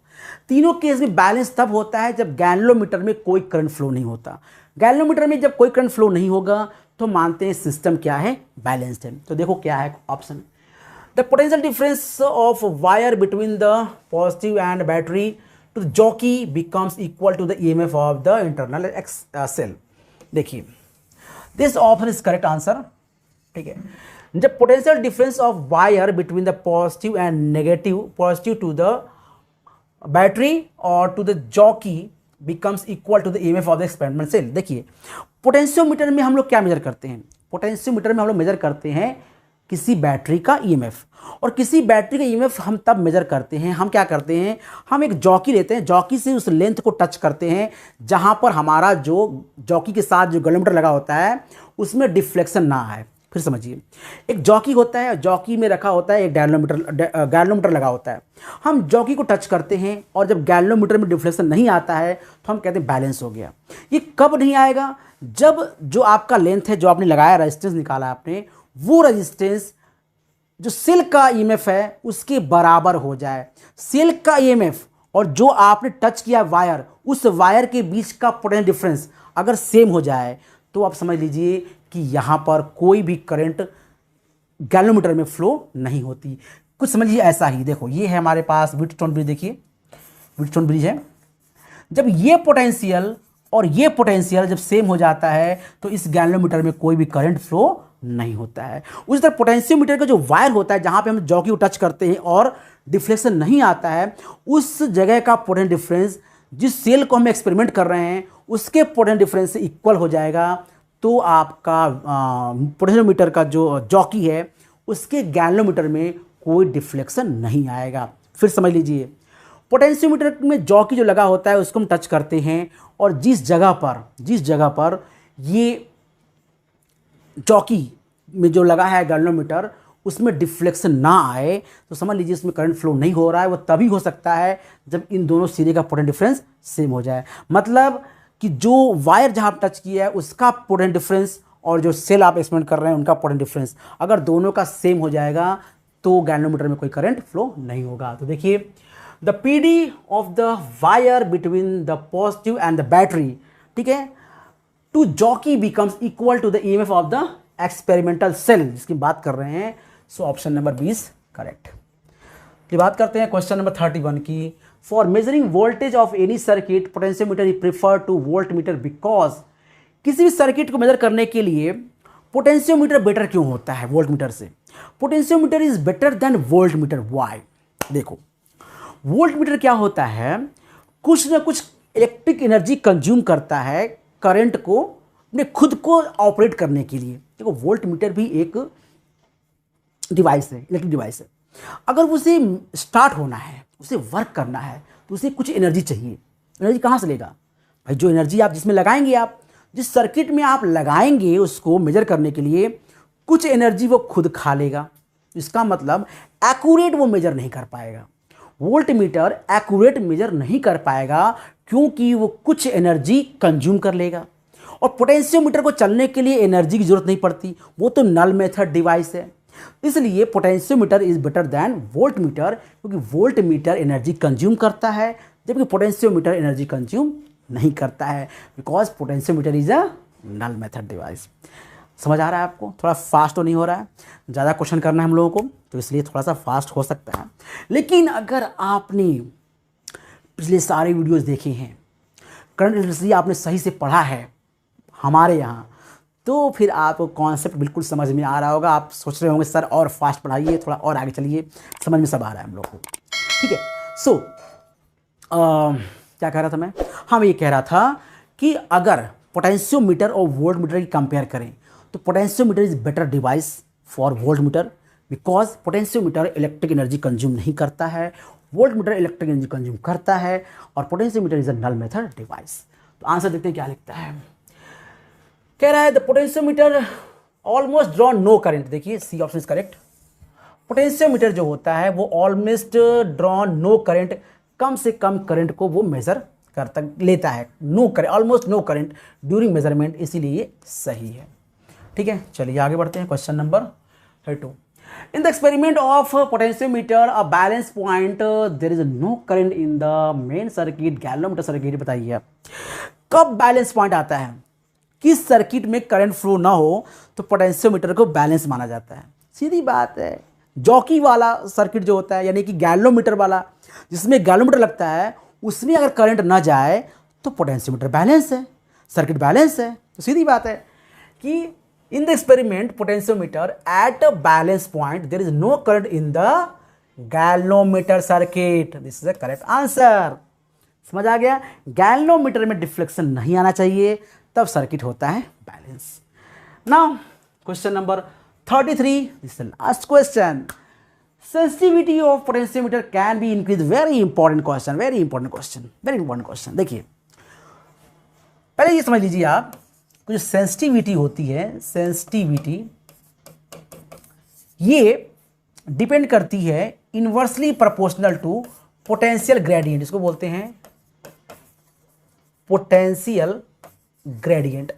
तीनों केस में बैलेंस तब होता है जब गैल्वेनोमीटर में कोई करंट फ्लो नहीं होता। गैल्वेनोमीटर में जब कोई करंट फ्लो नहीं होगा तो मानते हैं सिस्टम क्या है, बैलेंस्ड है। तो देखो क्या है option. The potential difference of wire between the positive and battery to the jockey becomes equal to the EMF of the internal cell. देखिए, this option is correct answer. ठीक है, जब potential difference of wire between the positive and negative, positive to the battery और to the jockey becomes equal to the EMF of the experiment cell. देखिए, potentiometer में हम लोग क्या major करते हैं? पोटेंशियोमीटर में हम लोग मेजर करते हैं किसी बैटरी का ईएमएफ, और किसी बैटरी का ईएमएफ हम तब मेजर करते हैं, हम क्या करते हैं, हम एक जॉकी लेते हैं, जॉकी से उस लेंथ को टच करते हैं जहां पर हमारा जो जॉकी के साथ जो गैल्वेनोमीटर लगा होता है उसमें डिफ्लेक्शन ना आए। फिर समझिए, एक जॉकी होता है, जॉकी में रखा होता है एक गैल्वेनोमीटर लगा होता है। हम जॉकी को टच करते हैं और जब गैल्वेनोमीटर में डिफ्लेक्शन नहीं आता है तो हम कहते हैं बैलेंस हो गया। ये कब नहीं आएगा? जब जो आपका लेंथ है, जो आपने लगाया, रेजिस्टेंस निकाला आपने, वो रेजिस्टेंस जो सेल का ईएमएफ है उसके बराबर हो जाए। सेल का ईएमएफ और जो आपने टच किया वायर, उस वायर के बीच का पोटेंशियल डिफरेंस अगर सेम हो जाए तो आप समझ लीजिए कि यहां पर कोई भी करंट गैल्वेनोमीटर में फ्लो नहीं होती। कुछ समझिए ऐसा ही। देखो, ये है हमारे पास व्हीटस्टोन ब्रिज। देखिए, व्हीटस्टोन ब्रिज है। जब ये पोटेंशियल और ये पोटेंशियल जब सेम हो जाता है तो इस गैल्वेनोमीटर में कोई भी करंट फ्लो नहीं होता है। उसी तरह पोटेंशियोमीटर का जो वायर होता है, जहां पे हम जॉकी को टच करते हैं और डिफ्लेक्शन नहीं आता है, उस जगह का पोटेंशियल डिफरेंस जिस सेल को हम एक्सपेरिमेंट कर रहे हैं उसके पोटेंशियल डिफरेंस से इक्वल हो जाएगा। तो आपका पोटेंशियोमीटर का जो जॉकी है उसके गैल्वेनोमीटर में कोई डिफ्लेक्शन नहीं आएगा। फिर समझ लीजिए, पोटेंशियोमीटर में जॉकी जो लगा होता है उसको हम टच करते हैं और जिस जगह पर ये जॉकी में जो लगा है गैल्वेनोमीटर उसमें डिफ्लेक्शन ना आए तो समझ लीजिए इसमें करंट फ्लो नहीं हो रहा है। वो तभी हो सकता है जब इन दोनों सिरे का पोटेंशियल डिफरेंस सेम हो जाए। मतलब कि जो वायर जहां आप टच किया है उसका पोटेंशियल डिफरेंस और जो सेल आप एक्सपेरिमेंट कर रहे हैं उनका पोटेंशियल डिफरेंस अगर दोनों का सेम हो जाएगा तो गैल्वेनोमीटर में कोई करंट फ्लो नहीं होगा। तो देखिए, the PD of the wire between the positive and the battery, ठीक है, to jockey becomes equal to the EMF of the experimental cell, जिसकी बात कर रहे हैं। So option number 20 correct. ये बात करते हैं क्वेश्चन नंबर 31 की। For measuring voltage of any circuit potentiometer is prefer to voltmeter because, किसी भी सर्किट को मेजर करने के लिए पोटेंशियोमीटर बेटर क्यों होता है वोल्टमीटर से? Potentiometer is better than voltmeter. Why? देखो, वोल्टमीटर क्या होता है, कुछ ना कुछ इलेक्ट्रिक एनर्जी कंज्यूम करता है करंट को अपने खुद को ऑपरेट करने के लिए। देखो, वोल्टमीटर भी एक डिवाइस है, इलेक्ट्रिक डिवाइस है। अगर उसे स्टार्ट होना है, उसे वर्क करना है तो उसे कुछ एनर्जी चाहिए। एनर्जी कहाँ से लेगा भाई? जो एनर्जी आप जिसमें लगाएंगे, आप जिस सर्किट में आप लगाएंगे उसको मेजर करने के लिए, कुछ एनर्जी वो खुद खा लेगा। इसका मतलब एक्यूरेट वो मेजर नहीं कर पाएगा। वोल्टमीटर एक्यूरेट मेजर नहीं कर पाएगा क्योंकि वो कुछ एनर्जी कंज्यूम कर लेगा। और पोटेंशियोमीटर को चलने के लिए एनर्जी की जरूरत नहीं पड़ती, वो तो नल मेथड डिवाइस है। इसलिए potentiometer is better than voltmeter, क्योंकि वोल्टमीटर एनर्जी कंज्यूम करता है जबकि पोटेंशियोमीटर एनर्जी कंज्यूम नहीं करता है, because potentiometer is a null method device. समझ आ रहा है आपको? थोड़ा फास्ट तो नहीं हो रहा है, ज़्यादा क्वेश्चन करना है हम लोगों को तो इसलिए थोड़ा सा फास्ट हो सकता है। लेकिन अगर आपने पिछले सारे वीडियोस देखे हैं, करंट इलेक्ट्रिसिटी आपने सही से पढ़ा है हमारे यहाँ, तो फिर आपको कॉन्सेप्ट बिल्कुल समझ में आ रहा होगा। आप सोच रहे होंगे सर और फास्ट पढ़ाइए, थोड़ा और आगे चलिए, समझ में सब आ रहा है हम लोग को। ठीक है, सो क्या कह रहा था मैं? हाँ, मैं ये कह रहा था कि अगर पोटेंशियोमीटर और वोल्टमीटर की कंपेयर करें तो potentiometer is better device for voltmeter, because potentiometer electric energy consume नहीं करता है, वोल्टमीटर इलेक्ट्रिक एनर्जी कंज्यूम करता है, और potentiometer is a null method device. तो आंसर देखते हैं क्या लिखता है। कह रहा है the potentiometer almost draw no current. देखिए C option is correct. Potentiometer जो होता है वो ऑलमोस्ट ड्रॉ नो करंट, कम से कम करंट को वो मेजर करता लेता है, no current, almost no current during measurement, इसीलिए ये सही है। ठीक है, चलिए आगे बढ़ते हैं। Question number 2। In the experiment of potentiometer a balance point there is no current in the main circuit galvanometer circuit. बताइए कब बैलेंस पॉइंट आता है? किस सर्किट में करंट फ्लो ना हो तो पोटेंशियोमीटर को बैलेंस माना जाता है? सीधी बात है, जॉकी वाला सर्किट जो होता है, यानी कि गैल्वेनोमीटर वाला, जिसमें गैल्वेनोमीटर लगता है, उसमें अगर करंट ना जाए तो पोटेंशियोमीटर बैलेंस है, सर्किट बैलेंस है। तो सीधी बात है कि in the experiment potentiometer at a balance point there is no current in the galvanometer circuit. This is the correct answer. समझ आ गया? गैल्वेनोमीटर में डिफ्लेक्शन नहीं आना चाहिए, तब सर्किट होता है balance. Now question number 33, this is the last question. Sensitivity of potentiometer can be increase. Very important question, very important question, very important question. देखिए पहले ये समझ लीजिए आप, जो सेंसिटिविटी होती है, सेंसिटिविटी ये डिपेंड करती है inversely proportional to potential gradient. इसको बोलते हैं पोटेंशियल ग्रेडियंट।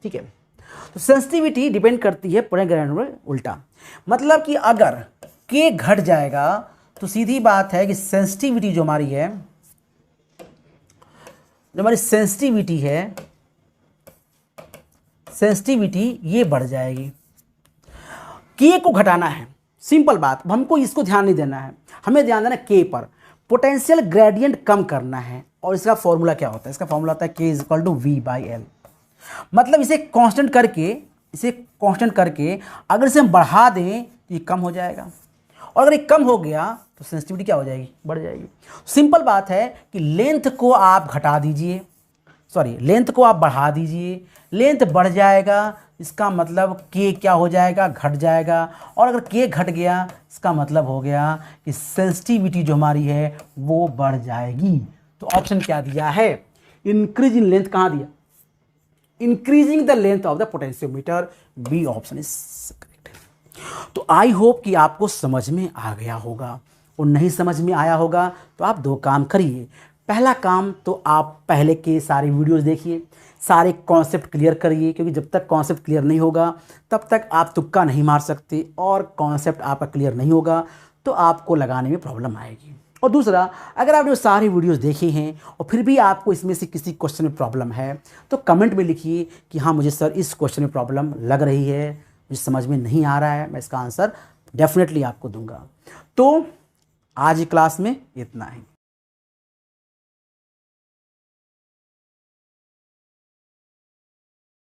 ठीक है, तो सेंसिटिविटी डिपेंड करती है पोटेंशियल ग्रेडियंट में उल्टा। मतलब कि अगर K घट जाएगा तो सीधी बात है कि सेंसिटिविटी जो हमारी है, जो हमारी सेंसिटिविटी है, सेंसिटिविटी ये बढ़ जाएगी। K को घटाना है, सिंपल बात। हमको इसको ध्यान नहीं देना है, हमें ध्यान देना K पर। पोटेंशियल ग्रेडियंट कम करना है, और इसका फॉर्मूला क्या होता है? इसका फॉर्मूला होता है K is equal to V/L। मतलब इसे कांस्टेंट करके अगर इसे हम बढ़ा दें तो ये कम हो जाएगा, और अगर ये कम हो गया तो सेंसिटिविटी क्या हो जाएगी? बढ़ जाएगी। सिंपल बात है कि लेंथ को आप घटा दीजिए, सॉरी लेंथ को आप बढ़ा दीजिए, लेंथ बढ़ जाएगा, इसका मतलब K क्या हो जाएगा? घट जाएगा। और अगर K घट गया इसका मतलब हो गया कि सेंसिटिविटी जो हमारी है वो बढ़ जाएगी। तो ऑप्शन क्या दिया है? Increase in length. कहाँ दिया? Increasing the length of the potentiometer. B option is correct. तो आई होप कि आपको समझ में आ गया होगा, और नहीं समझ में आया होगा तो आप दो काम करिए। पहला काम तो आप पहले के सारे वीडियोस देखिए, सारे कॉन्सेप्ट क्लियर करिए, क्योंकि जब तक कॉन्सेप्ट क्लियर नहीं होगा तब तक आप तुक्का नहीं मार सकते, और कॉन्सेप्ट आपका क्लियर नहीं होगा तो आपको लगाने में प्रॉब्लम आएगी। और दूसरा, अगर आपने सारे वीडियोस देखे हैं और फिर भी आपको इसमें से किसी क्वेश्चन में प्रॉब्लम है तो कमेंट में लिखिए कि हाँ मुझे सर इस क्वेश्चन में प्रॉब्लम लग रही है, मुझे समझ में नहीं आ रहा है, मैं इसका आंसर डेफिनेटली आपको दूंगा। तो आज की क्लास में इतना ही।